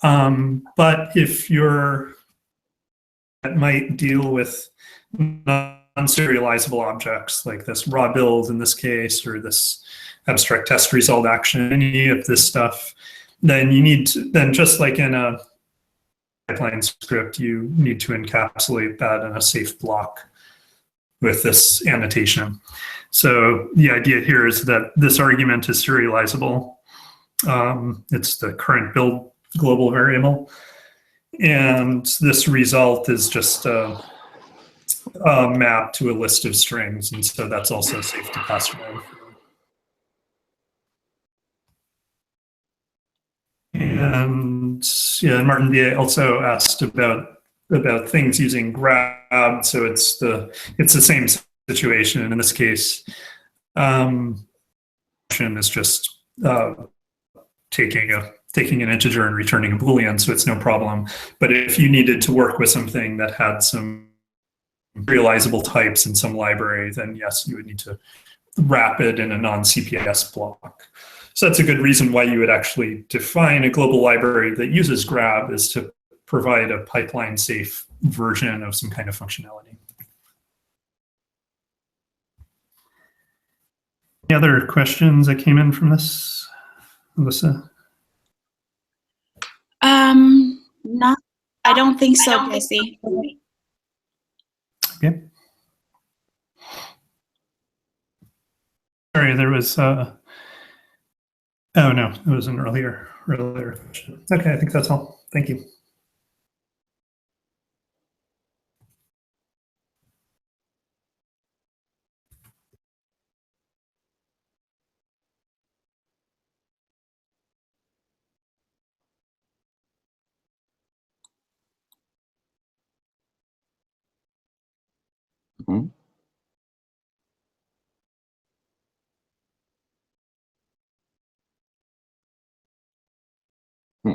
But if that might deal with non-serializable objects like this raw build in this case, or this abstract test result action, any of this stuff, then you need to, then just like in a pipeline script, you need to encapsulate that in a safe block with this annotation. So the idea here is that this argument is serializable. It's the current build global variable. And this result is just a map to a list of strings. And so that's also safe to pass around. And yeah, Martin VA also asked about things using grab. So it's the same situation in this case. Is just taking an integer and returning a Boolean, so it's no problem. But if you needed to work with something that had some realizable types in some library, then yes, you would need to wrap it in a non-CPS block. So that's a good reason why you would actually define a global library that uses grab, is to provide a pipeline safe version of some kind of functionality. Any other questions that came in from this, Alyssa? Not, I don't think so, Jesse. Okay. Sorry, there was, oh no, it was an earlier question. Okay, I think that's all. Thank you. Hmm. Hmm.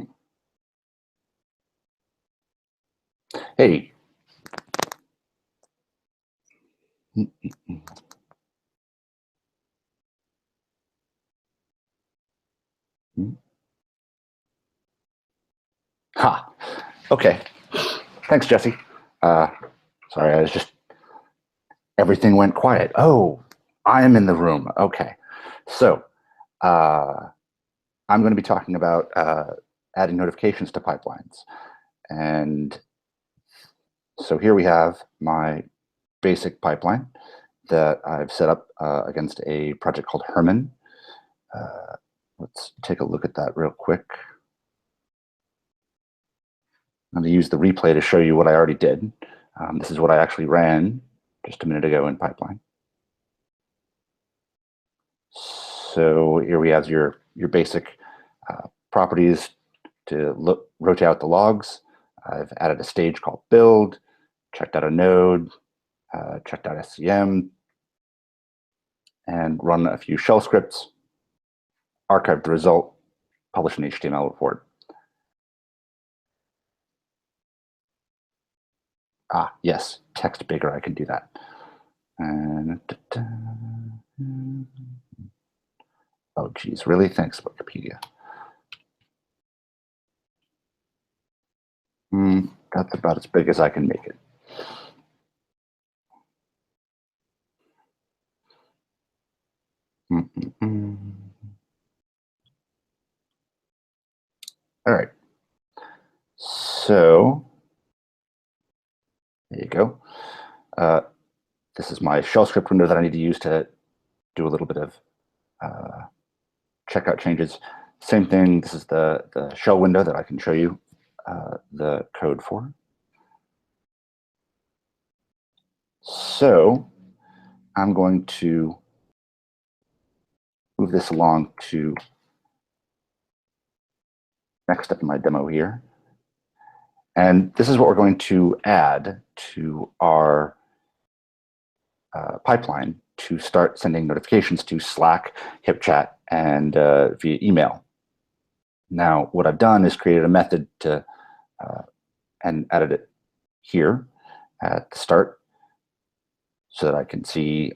Hey. Ha. Okay. Thanks, Jesse. Sorry, I was just, everything went quiet. Oh, I am in the room. Okay. So I'm going to be talking about adding notifications to pipelines. And so here we have my basic pipeline that I've set up against a project called Herman. Let's take a look at that real quick. I'm going to use the replay to show you what I already did. This is what I actually ran just a minute ago in pipeline. So here we have your basic properties to rotate out the logs. I've added a stage called build, checked out a node, checked out SCM, and run a few shell scripts, archived the result, published an HTML report. Ah, yes, text bigger, I can do that. And oh, geez, really? Thanks, Wikipedia. That's about as big as I can make it. All right. So there you go. This is my shell script window that I need to use to do a little bit of checkout changes. Same thing, this is the shell window that I can show you the code for. So I'm going to move this along to next step in my demo here. And this is what we're going to add to our pipeline to start sending notifications to Slack, HipChat, and via email. Now, what I've done is created a method to and added it here at the start so that I can see,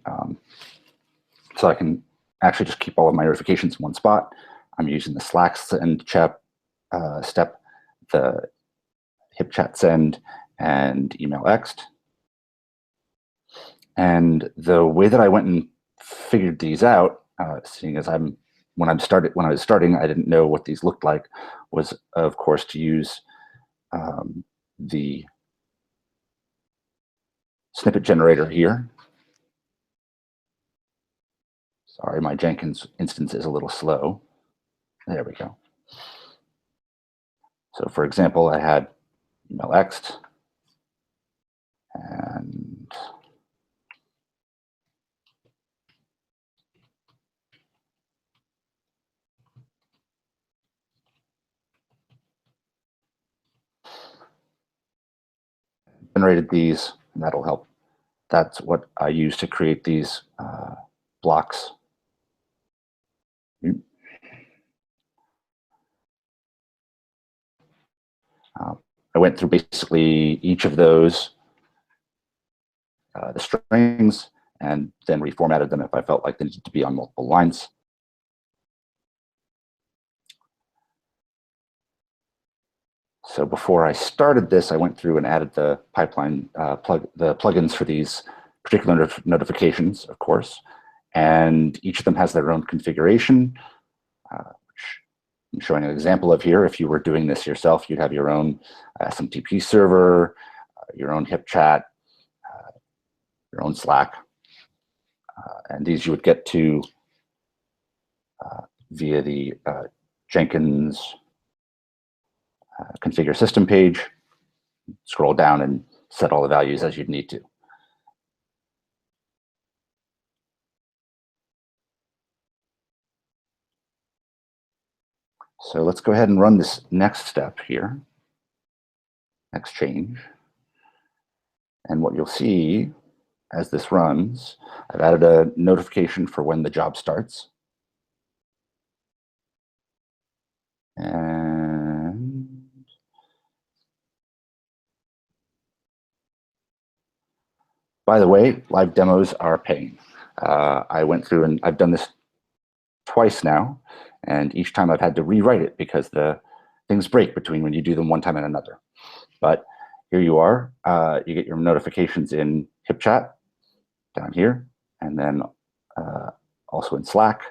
so I can actually just keep all of my notifications in one spot. I'm using the Slack send step, the HipChat send, and email ext. And the way that I went and figured these out, seeing as when I was starting, I didn't know what these looked like, was of course to use the snippet generator here. Sorry, my Jenkins instance is a little slow. There we go. So for example, I had email ext and generated these, and that'll help. That's what I use to create these blocks. I went through basically each of those, the strings, and then reformatted them if I felt like they needed to be on multiple lines. So before I started this, I went through and added the pipeline plugins for these particular notifications, of course, and each of them has their own configuration, which I'm showing an example of here. If you were doing this yourself, you'd have your own SMTP server, your own HipChat, your own Slack, and these you would get to via the Jenkins configure system page. Scroll down and set all the values as you'd need to. So let's go ahead and run this next step here, next change. And what you'll see as this runs, I've added a notification for when the job starts. And by the way, live demos are paying. I went through and I've done this twice now, and each time I've had to rewrite it because the things break between when you do them one time and another. But here you are. You get your notifications in HipChat down here, and then also in Slack.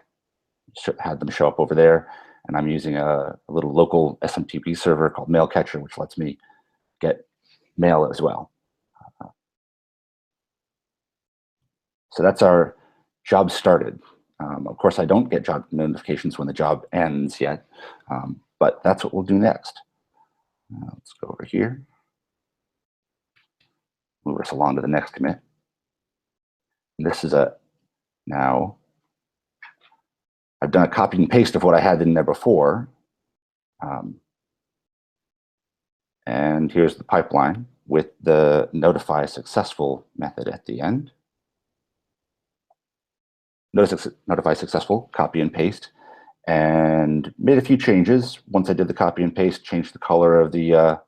Had them show up over there, and I'm using a little local SMTP server called Mailcatcher, which lets me get mail as well. So that's our job started. Of course, I don't get job notifications when the job ends yet, but that's what we'll do next. Let's go over here, move us along to the next commit. And this is now I've done a copy and paste of what I had in there before. And here's the pipeline with the notify successful method at the end. Notify successful, copy and paste, and made a few changes. Once I did the copy and paste, changed the color of the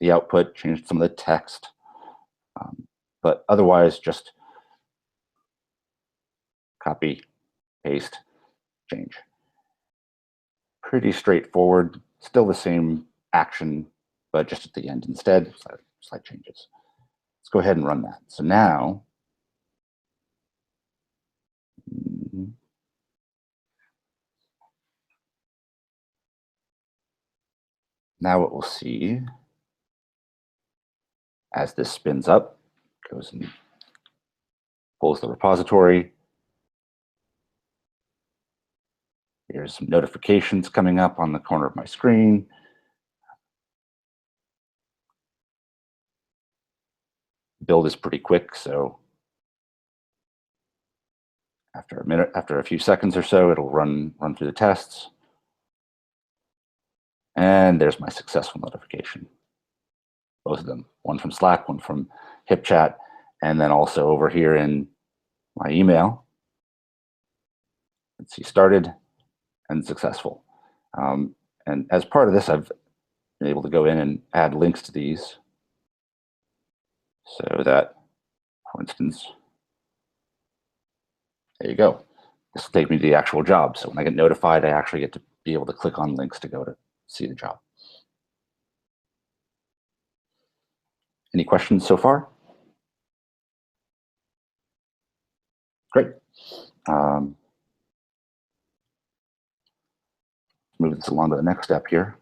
output, changed some of the text, but otherwise just copy, paste, change. Pretty straightforward, still the same action, but just at the end instead, slight changes. Let's go ahead and run that. So now, what we'll see as this spins up, goes and pulls the repository. Here's some notifications coming up on the corner of my screen. Build is pretty quick, so after a few seconds or so, it'll run through the tests. And there's my successful notification. Both of them, one from Slack, one from HipChat, and then also over here in my email. Let's see, started and successful. And as part of this, I've been able to go in and add links to these so that, for instance, there you go. This will take me to the actual job. So when I get notified, I actually get to be able to click on links to go to see the job. Any questions so far? Great. Move this along to the next step here.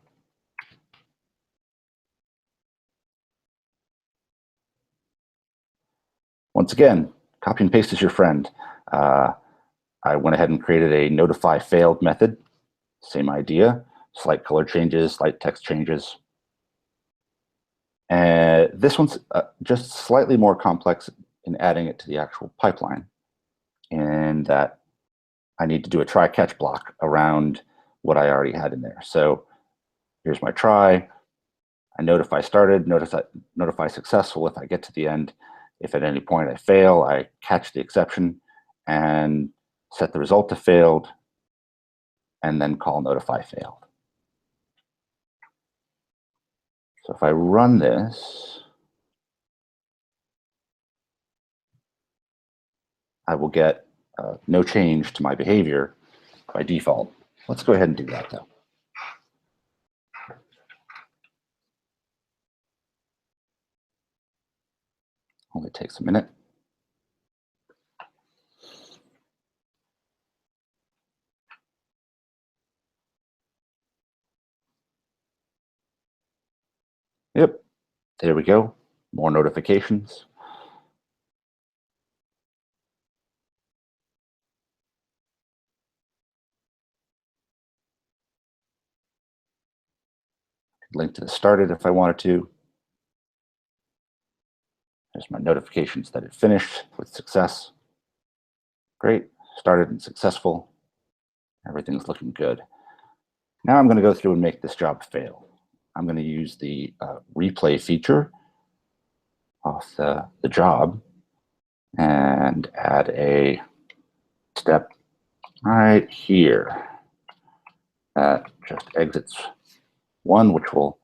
Once again, copy and paste is your friend. I went ahead and created a notify failed method. Same idea, slight color changes, slight text changes. And this one's just slightly more complex in adding it to the actual pipeline, in that I need to do a try catch block around what I already had in there. So here's my try. I notify started, notify successful if I get to the end. If at any point I fail, I catch the exception and set the result to failed, and then call notify failed. So if I run this, I will get no change to my behavior by default. Let's go ahead and do that though. Only takes a minute. Yep, there we go. More notifications. Link to the started if I wanted to. There's my notifications that it finished with success. Great, started and successful. Everything's looking good. Now I'm going to go through and make this job fail. I'm going to use the replay feature off the job and add a step right here that just exits one, which will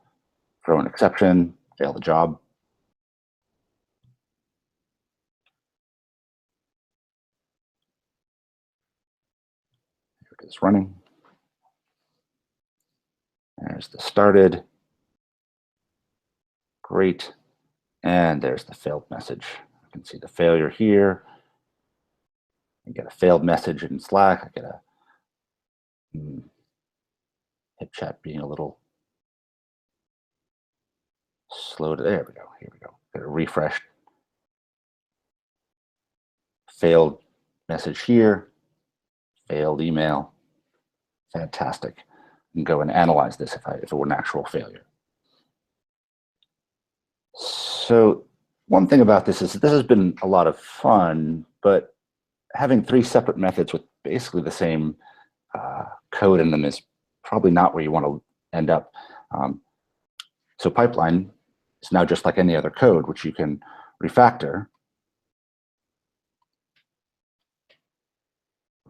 throw an exception, fail the job. Here it is running. There's the started. Great. And there's the failed message. You can see the failure here. I get a failed message in Slack. I get a hip chat being a little slow. There we go. Here we go. Get a refreshed. Failed message here. Failed email. Fantastic. And go and analyze this if it were an actual failure. So one thing about this is this has been a lot of fun, but having 3 separate methods with basically the same code in them is probably not where you want to end up. So pipeline is now just like any other code, which you can refactor.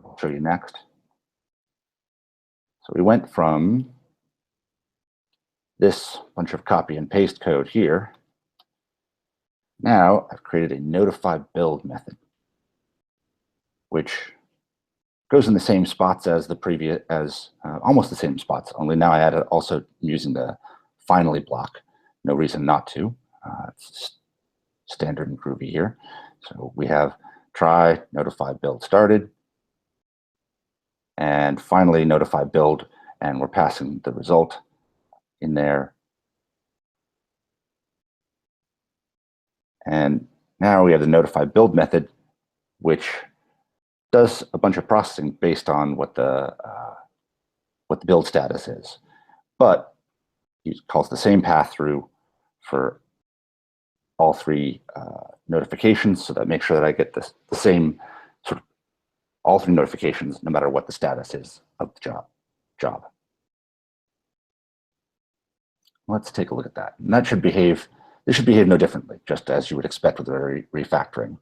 I'll show you next. So we went from this bunch of copy and paste code here. Now I've created a notify build method, which goes in the same spots as the previous, almost the same spots, only now I added also using the finally block. No reason not to. It's standard and groovy here. So we have try, notify, build started, and finally notify build, and we're passing the result in there. And now we have the notify build method, which does a bunch of processing based on what the build status is, but it calls the same path through for all 3 notifications, so that makes sure that I get the same sort of all 3 notifications, no matter what the status is of the job. Let's take a look at that. And that should behave. This should behave no differently, just as you would expect with a refactoring.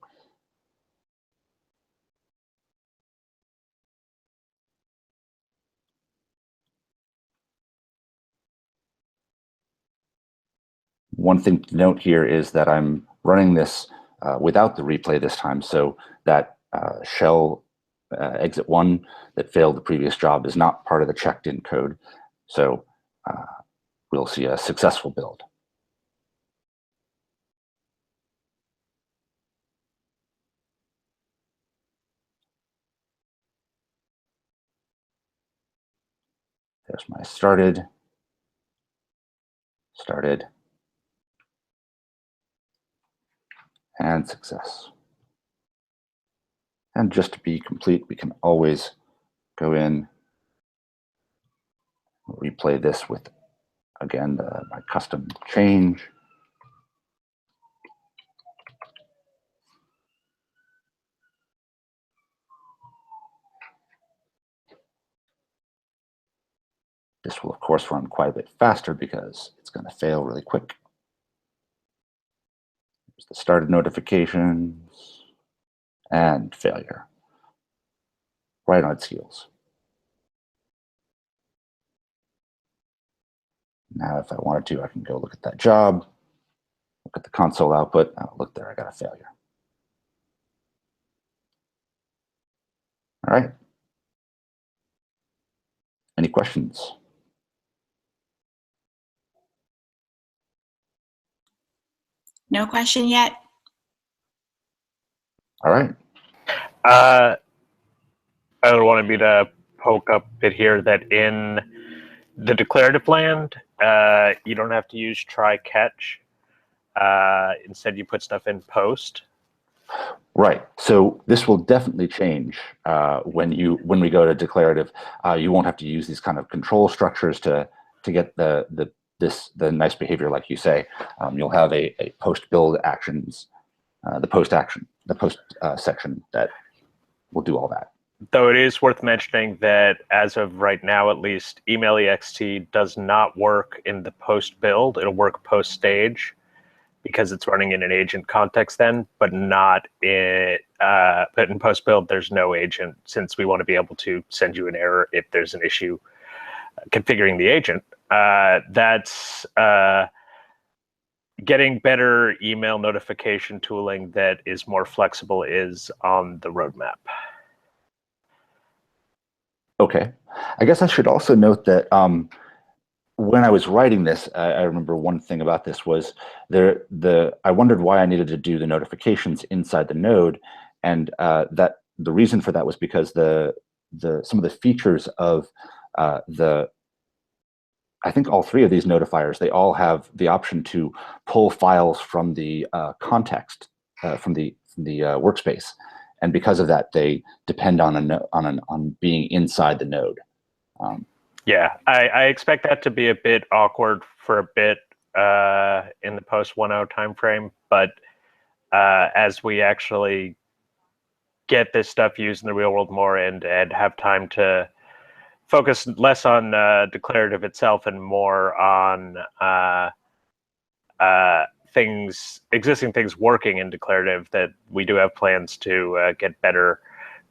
One thing to note here is that I'm running this without the replay this time, so that shell exit 1 that failed the previous job is not part of the checked in code. So we'll see a successful build. There's my started, and success. And just to be complete, we can always go in, replay this with, again, my custom change. This will, of course, run quite a bit faster because it's going to fail really quick. Here's the started notifications and failure, right on its heels. Now, if I wanted to, I can go look at that job, look at the console output. Oh, look there, I got a failure. All right. Any questions? No question yet. All right. I wanted me to poke up a bit here that in the declarative land, you don't have to use try catch. Instead, you put stuff in post. Right. So this will definitely change when we go to declarative. You won't have to use these kind of control structures to get the nice behavior, like you say. You'll have a post build actions, the post section that will do all that. Though it is worth mentioning that as of right now, at least, email ext does not work in the post build. It'll work post stage because it's running in an agent context then, but not in but in post build there's no agent, since we want to be able to send you an error if there's an issue configuring the agent. That's getting better email notification tooling that is more flexible is on the roadmap. Okay. I guess I should also note that when I was writing this, I remember one thing about this was I wondered why I needed to do the notifications inside the node, and that the reason for that was because some of the features of I think all three of these notifiers, they all have the option to pull files from the context from the workspace, and because of that, they depend on being inside the node. Yeah, I expect that to be a bit awkward for a bit in the post 1.0 timeframe, but as we actually get this stuff used in the real world more and have time to focus less on declarative itself and more on existing things working in declarative, that we do have plans to get better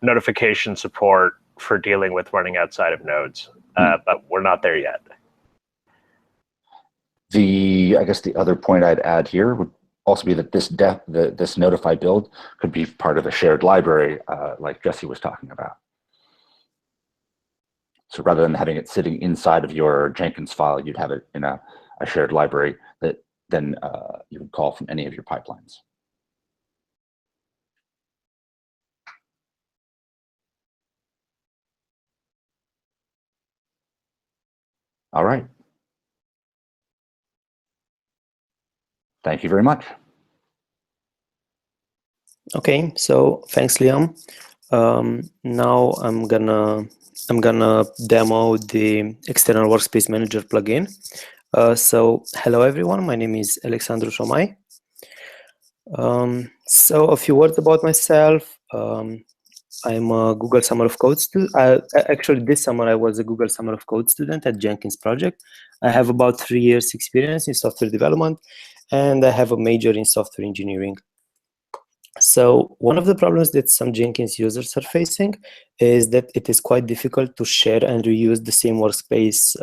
notification support for dealing with running outside of nodes. But we're not there yet. I guess the other point I'd add here would also be that this notify build could be part of a shared library, like Jesse was talking about. So rather than having it sitting inside of your Jenkins file, you'd have it in a shared library that then you would call from any of your pipelines. All right. Thank you very much. Okay, so thanks, Liam. Now I'm gonna demo the external workspace manager plugin. So hello everyone, my name is Alexandru Șomai. So a few words about myself. I'm a Google Summer of Code student. Actually, this summer I was a Google Summer of Code student at Jenkins project. I have about 3 years experience in software development, and I have a major in software engineering. So one of the problems that some Jenkins users are facing is that it is quite difficult to share and reuse the same workspace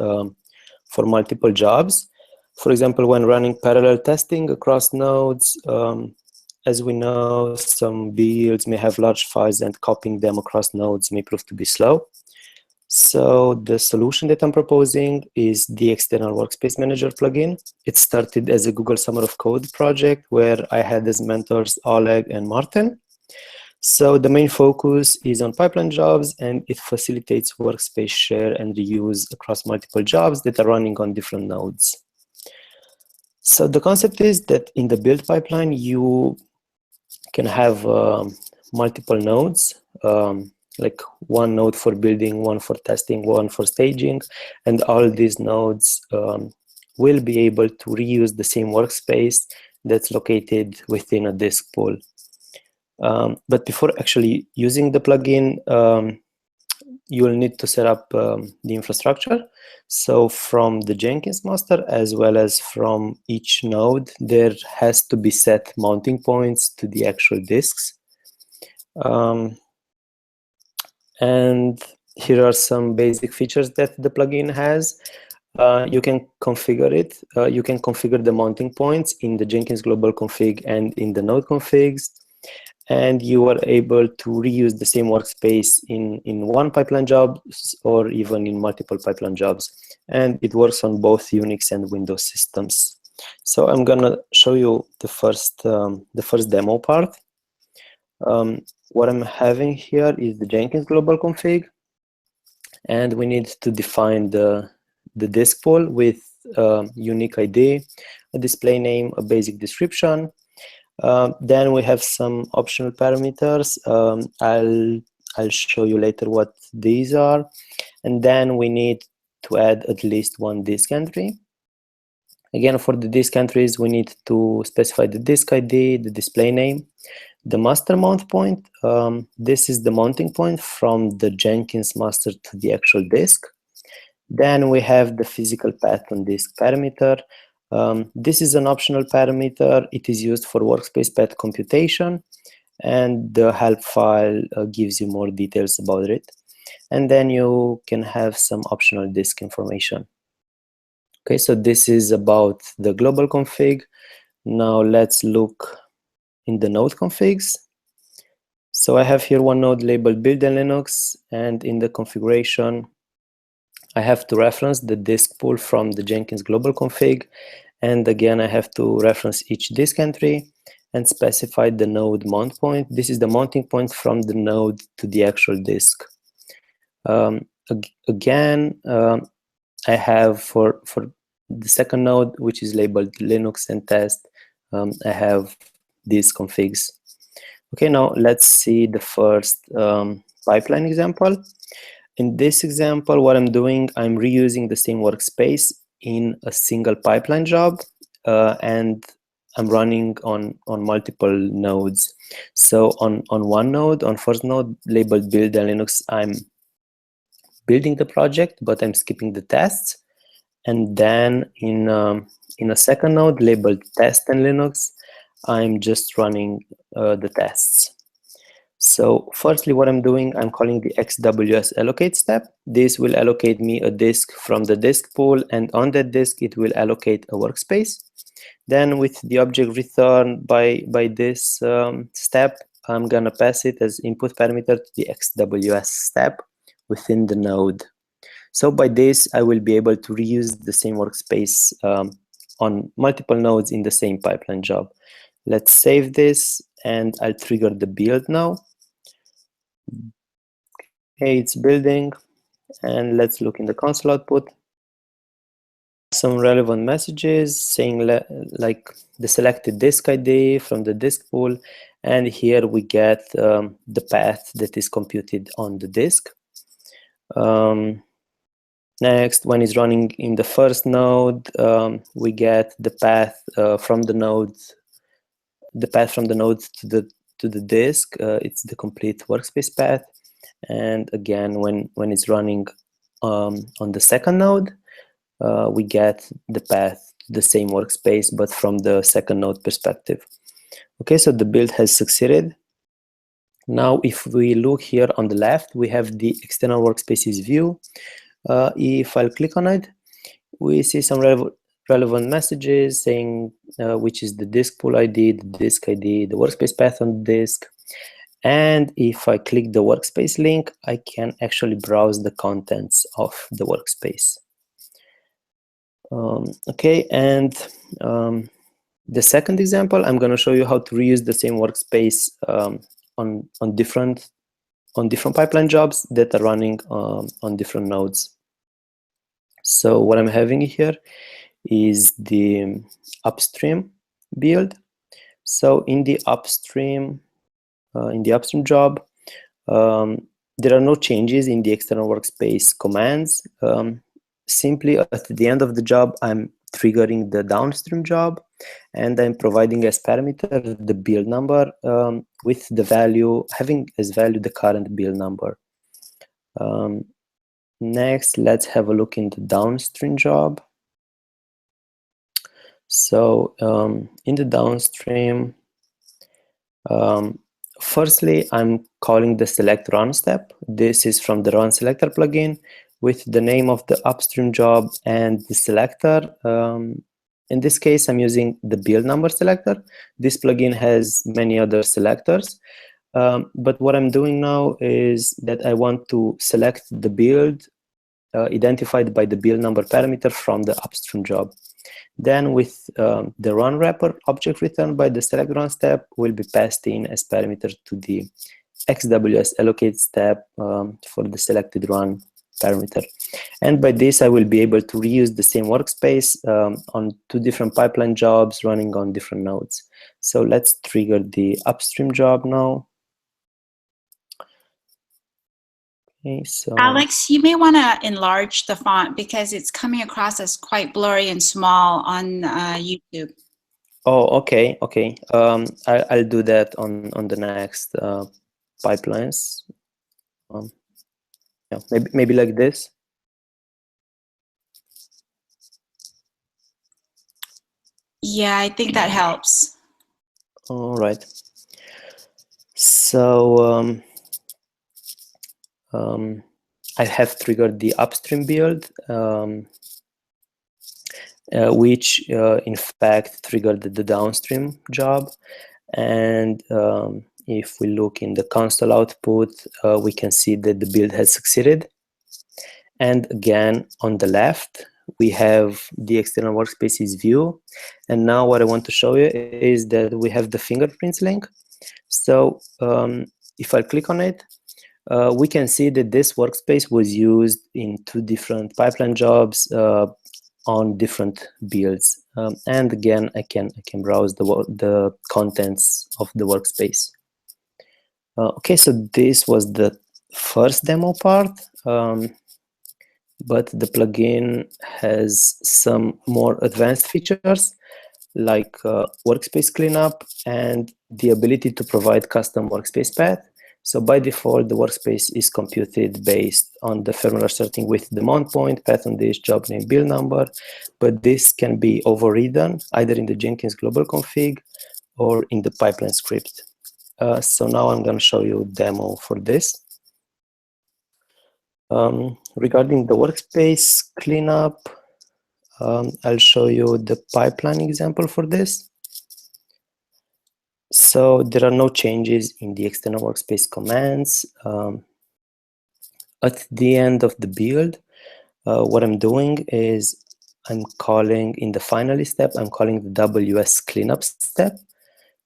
for multiple jobs. For example, when running parallel testing across nodes, as we know, some builds may have large files and copying them across nodes may prove to be slow. So the solution that I'm proposing is the External Workspace Manager plugin. It started as a Google Summer of Code project where I had as mentors Oleg and Martin. So the main focus is on pipeline jobs, and it facilitates workspace share and reuse across multiple jobs that are running on different nodes. So the concept is that in the build pipeline, you can have multiple nodes, like one node for building, one for testing, one for staging, and all these nodes will be able to reuse the same workspace that's located within a disk pool. But before actually using the plugin, you will need to set up the infrastructure. So from the Jenkins master, as well as from each node, there has to be set mounting points to the actual disks. And here are some basic features that the plugin has. You can configure it. You can configure the mounting points in the Jenkins global config and in the node configs. And you are able to reuse the same workspace in one pipeline job or even in multiple pipeline jobs. And it works on both Unix and Windows systems. So I'm gonna show you the first demo part. What I'm having here is the Jenkins global config, and we need to define the disk pool with unique ID, a display name, a basic description. Then we have some optional parameters. I'll show you later what these are. And then we need to add at least one disk entry. Again, for the disk entries, we need to specify the disk ID, the display name, the master mount point. This is the mounting point from the Jenkins master to the actual disk. Then we have the physical path on disk parameter. This is an optional parameter. It is used for workspace path computation, and the help file gives you more details about it. And then you can have some optional disk information. Okay, so this is about the global config. Now let's look in the node configs. So I have here one node labeled build and Linux, and in the configuration, I have to reference the disk pool from the Jenkins global config. And again, I have to reference each disk entry and specify the node mount point. This is the mounting point from the node to the actual disk. Again, I have for the second node, which is labeled Linux and test, I have these configs. Okay, now let's see the first pipeline example. In this example, what I'm doing, I'm reusing the same workspace in a single pipeline job, and I'm running on multiple nodes. So on one node, on first node labeled build and Linux, I'm building the project, but I'm skipping the tests. And then in a second node labeled test and Linux, I'm just running the tests. So firstly, what I'm doing, I'm calling the XWS allocate step. This will allocate me a disk from the disk pool, and on that disk, it will allocate a workspace. Then with the object returned by this step, I'm gonna pass it as input parameter to the XWS step within the node. So by this, I will be able to reuse the same workspace on multiple nodes in the same pipeline job. Let's save this, and I'll trigger the build now. Okay, it's building, and let's look in the console output. Some relevant messages saying like the selected disk ID from the disk pool, and here we get the path that is computed on the disk. Next, when it's running in the first node, we get the path from the node, to the disk. It's the complete workspace path. And again, when it's running on the second node, we get the path to the same workspace, but from the second node perspective. Okay, so the build has succeeded. Now, if we look here on the left, we have the external workspaces view. If I'll click on it, we see some relevant messages saying which is the disk pool ID, the disk ID, the workspace path on the disk. And if I click the workspace link, I can actually browse the contents of the workspace. Okay, and the second example, I'm going to show you how to reuse the same workspace on different pipeline jobs that are running on different nodes. So what I'm having here is the upstream build. So in the upstream job, there are no changes in the external workspace commands. Simply at the end of the job, I'm triggering the downstream job, and I'm providing as parameter the build number with the value, having as value the current build number. Next, let's have a look in the downstream job. So in the downstream, firstly, I'm calling the select run step. This is from the run selector plugin with the name of the upstream job and the selector. In this case, I'm using the build number selector. This plugin has many other selectors. But what I'm doing now is that I want to select the build identified by the build number parameter from the upstream job. Then with the run wrapper object returned by the select run step will be passed in as parameter to the XWS allocate step for the selected run parameter. And by this, I will be able to reuse the same workspace on two different pipeline jobs running on different nodes. So let's trigger the upstream job now. Okay, so Alex, you may want to enlarge the font because it's coming across as quite blurry and small on YouTube. oh, okay. I'll do that on the next pipelines. Yeah, maybe like this. Yeah, I think that helps. All right. So I have triggered the upstream build, which in fact triggered the downstream job. And if we look in the console output, we can see that the build has succeeded. And again, on the left, we have the external workspaces view. And now what I want to show you is that we have the fingerprints link. So if I click on it, we can see that this workspace was used in two different pipeline jobs on different builds. And again, I can browse the contents of the workspace. Okay, so this was the first demo part. But the plugin has some more advanced features like workspace cleanup and the ability to provide custom workspace path. So by default, the workspace is computed based on the firmware starting with the mount point, path on this, job name, build number, but this can be overridden either in the Jenkins global config or in the pipeline script. So now I'm going to show you a demo for this. Regarding the workspace cleanup, I'll show you the pipeline example for this. So there are no changes in the external workspace commands. At the end of the build, what I'm doing is I'm calling in the finally step, I'm calling the WS cleanup step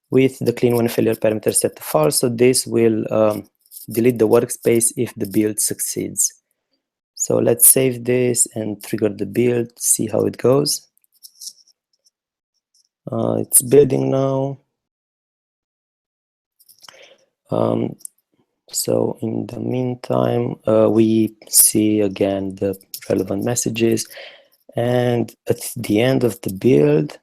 with the clean when failure parameter set to false. So this will delete the workspace if the build succeeds. So let's save this and trigger the build, see how it goes. It's building now. So in the meantime, we see again the relevant messages. And at the end of the build,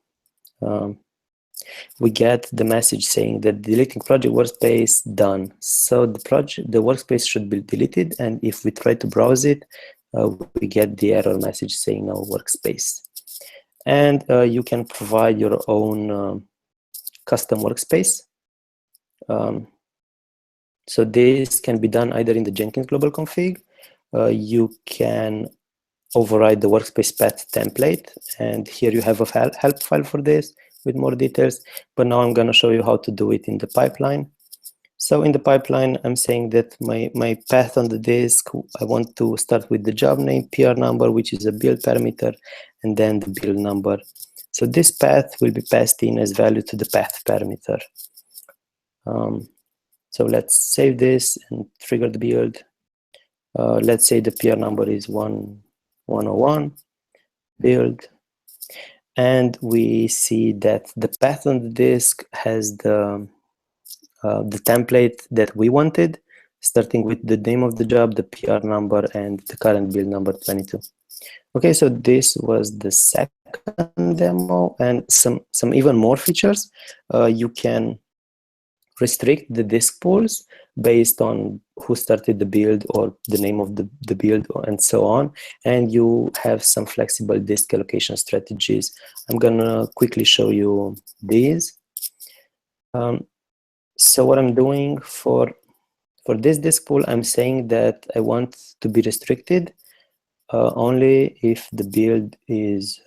we get the message saying that deleting project workspace done. So the workspace should be deleted. And if we try to browse it, we get the error message saying no workspace. And you can provide your own custom workspace. So this can be done either in the Jenkins global config. You can override the workspace path template. And here you have a help file for this with more details. But now I'm going to show you how to do it in the pipeline. So in the pipeline, I'm saying that my path on the disk, I want to start with the job name, PR number, which is a build parameter, and then the build number. So this path will be passed in as value to the path parameter. So let's save this and trigger the build. Let's say the PR number is 101, build. And we see that the path on the disk has the template that we wanted, starting with the name of the job, the PR number, and the current build number 22. Okay, so this was the second demo, and some even more features. You can restrict the disk pools based on who started the build or the name of the build and so on. And you have some flexible disk allocation strategies. I'm gonna quickly show you these. So what I'm doing for this disk pool, I'm saying that I want to be restricted only if the build is,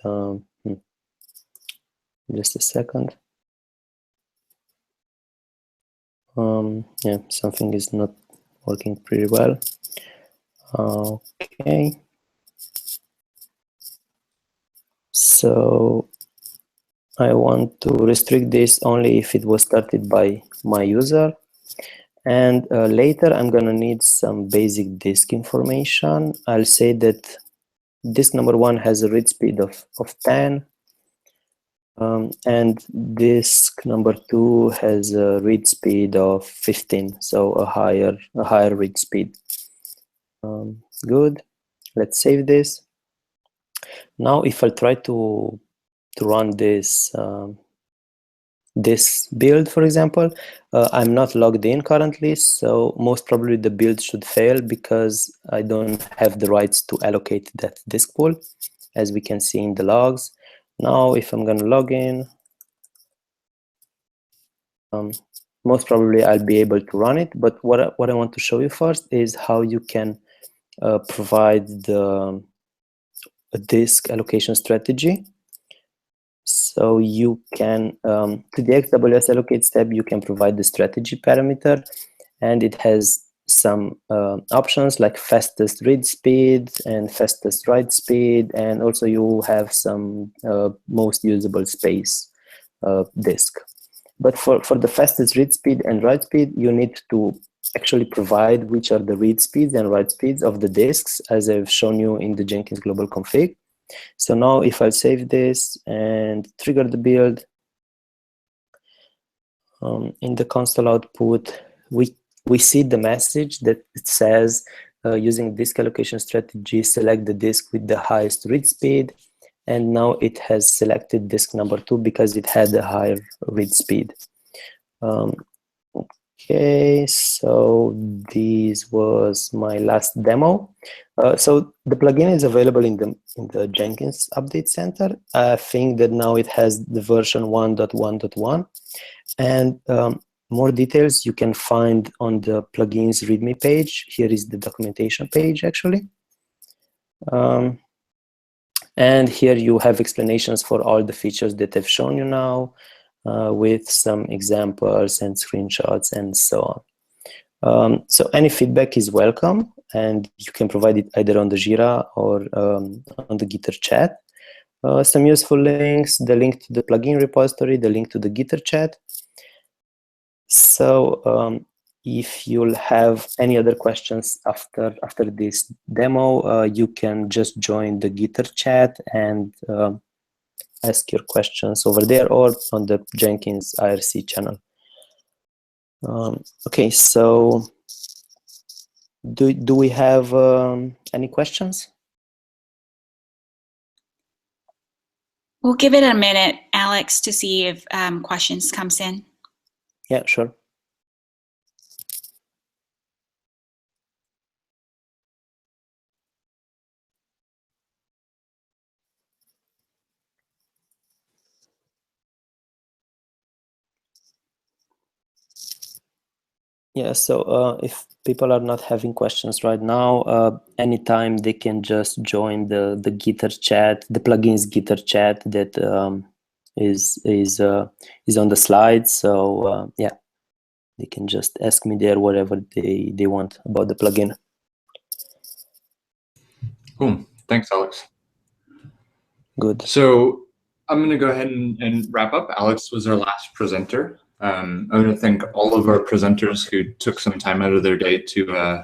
just a second. Yeah, something is not working pretty well. Okay. So I want to restrict this only if it was started by my user. And later I'm gonna need some basic disk information. I'll say that disk number 1 has a read speed of 10. And disk number 2 has a read speed of 15, so a higher read speed. Good. Let's save this. Now, if I try to run this this build, for example, I'm not logged in currently, so most probably the build should fail because I don't have the rights to allocate that disk pool, as we can see in the logs. Now, if I'm going to log in, most probably I'll be able to run it. But what I want to show you first is how you can provide the disk allocation strategy. So you can, to the XWS allocates tab, you can provide the strategy parameter, and it has some options like fastest read speed and fastest write speed, and also you have some most usable space disk. But for the fastest read speed and write speed, you need to actually provide which are the read speeds and write speeds of the disks, as I've shown you in the Jenkins global config. So now if I save this and trigger the build, in the console output, we see the message that it says, using disk allocation strategy, select the disk with the highest read speed. And now it has selected disk number 2 because it had a higher read speed. Okay, so this was my last demo. So the plugin is available in the Jenkins Update Center. I think that now it has the version 1.1.1, and more details you can find on the plugins README page. Here is the documentation page, actually. And here you have explanations for all the features that I've shown you now, with some examples and screenshots and so on. So any feedback is welcome, and you can provide it either on the Jira or on the Gitter chat. Some useful links, the link to the plugin repository, the link to the Gitter chat. So if you'll have any other questions after this demo, you can just join the Gitter chat and ask your questions over there or on the Jenkins IRC channel. Okay, so do we have any questions? We'll give it a minute, Alex, to see if questions comes in. Yeah, sure. Yeah, so if people are not having questions right now, anytime they can just join the Gitter chat, the plugins Gitter chat that is on the slides. So yeah, they can just ask me there whatever they want about the plugin. Cool. Thanks, Alex. Good. So I'm going to go ahead and wrap up. Alex was our last presenter. I want to thank all of our presenters who took some time out of their day to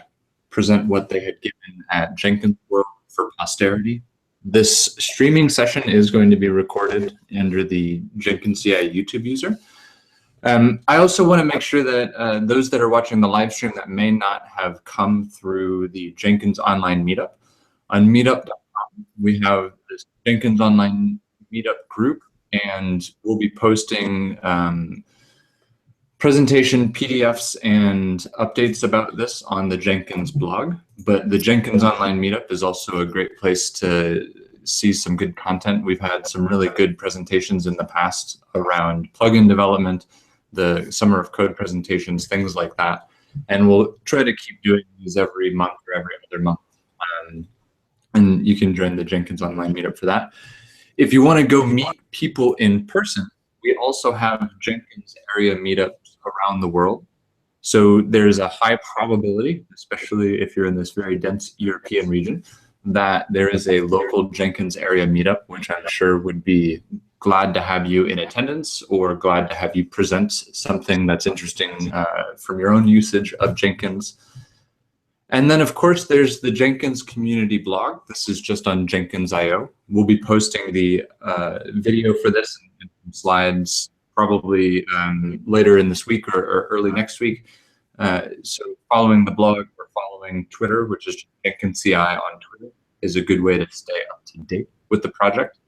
present what they had given at Jenkins World for posterity. This streaming session is going to be recorded under the Jenkins CI YouTube user. I also want to make sure that those that are watching the live stream that may not have come through the Jenkins online meetup, on meetup.com, we have this Jenkins online meetup group, and we'll be posting presentation PDFs and updates about this on the Jenkins blog. But the Jenkins online meetup is also a great place to see some good content. We've had some really good presentations in the past around plugin development, the Summer of Code presentations, things like that. And we'll try to keep doing these every month or every other month. And you can join the Jenkins online meetup for that. If you want to go meet people in person, we also have Jenkins area meetups around the world. So there's a high probability, especially if you're in this very dense European region, that there is a local Jenkins area meetup, which I'm sure would be glad to have you in attendance or glad to have you present something that's interesting from your own usage of Jenkins. And then, of course, there's the Jenkins community blog. This is just on Jenkins.io. We'll be posting the video for this and slides probably later in this week or early next week. So following the blog or following Twitter, which is Jenkins CI on Twitter, is a good way to stay up to date with the project.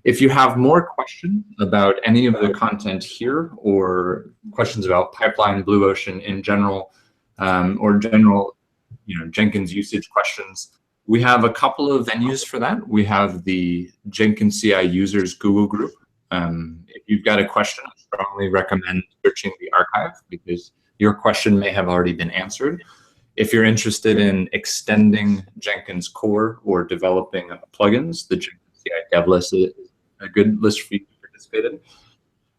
If you have more questions about any of the content here or questions about Pipeline, Blue Ocean in general, or general Jenkins usage questions, we have a couple of venues for that. We have the Jenkins CI users Google group. If you've got a question, I strongly recommend searching the archive because your question may have already been answered. If you're interested in extending Jenkins core or developing plugins, the Jenkins CI dev list is a good list for you to participate in.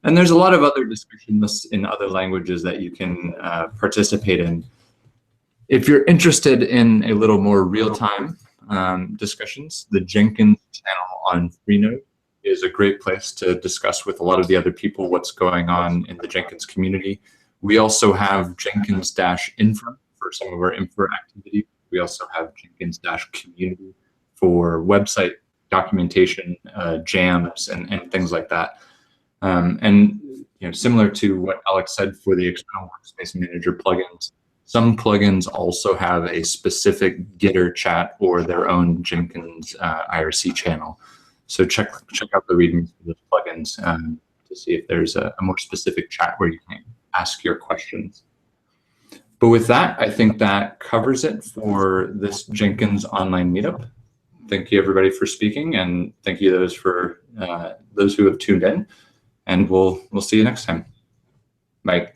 And there's a lot of other discussion lists in other languages that you can participate in. If you're interested in a little more real-time discussions, the Jenkins channel on Freenode is a great place to discuss with a lot of the other people what's going on in the Jenkins community. We also have Jenkins-info for some of our info activity. We also have Jenkins-community for website documentation, jams, and things like that. And similar to what Alex said for the external workspace manager plugins, some plugins also have a specific Gitter chat or their own Jenkins IRC channel. So check out the readings for those plugins to see if there's a more specific chat where you can ask your questions. But with that, I think that covers it for this Jenkins online meetup. Thank you everybody for speaking, and thank you those who have tuned in. And we'll see you next time. Bye.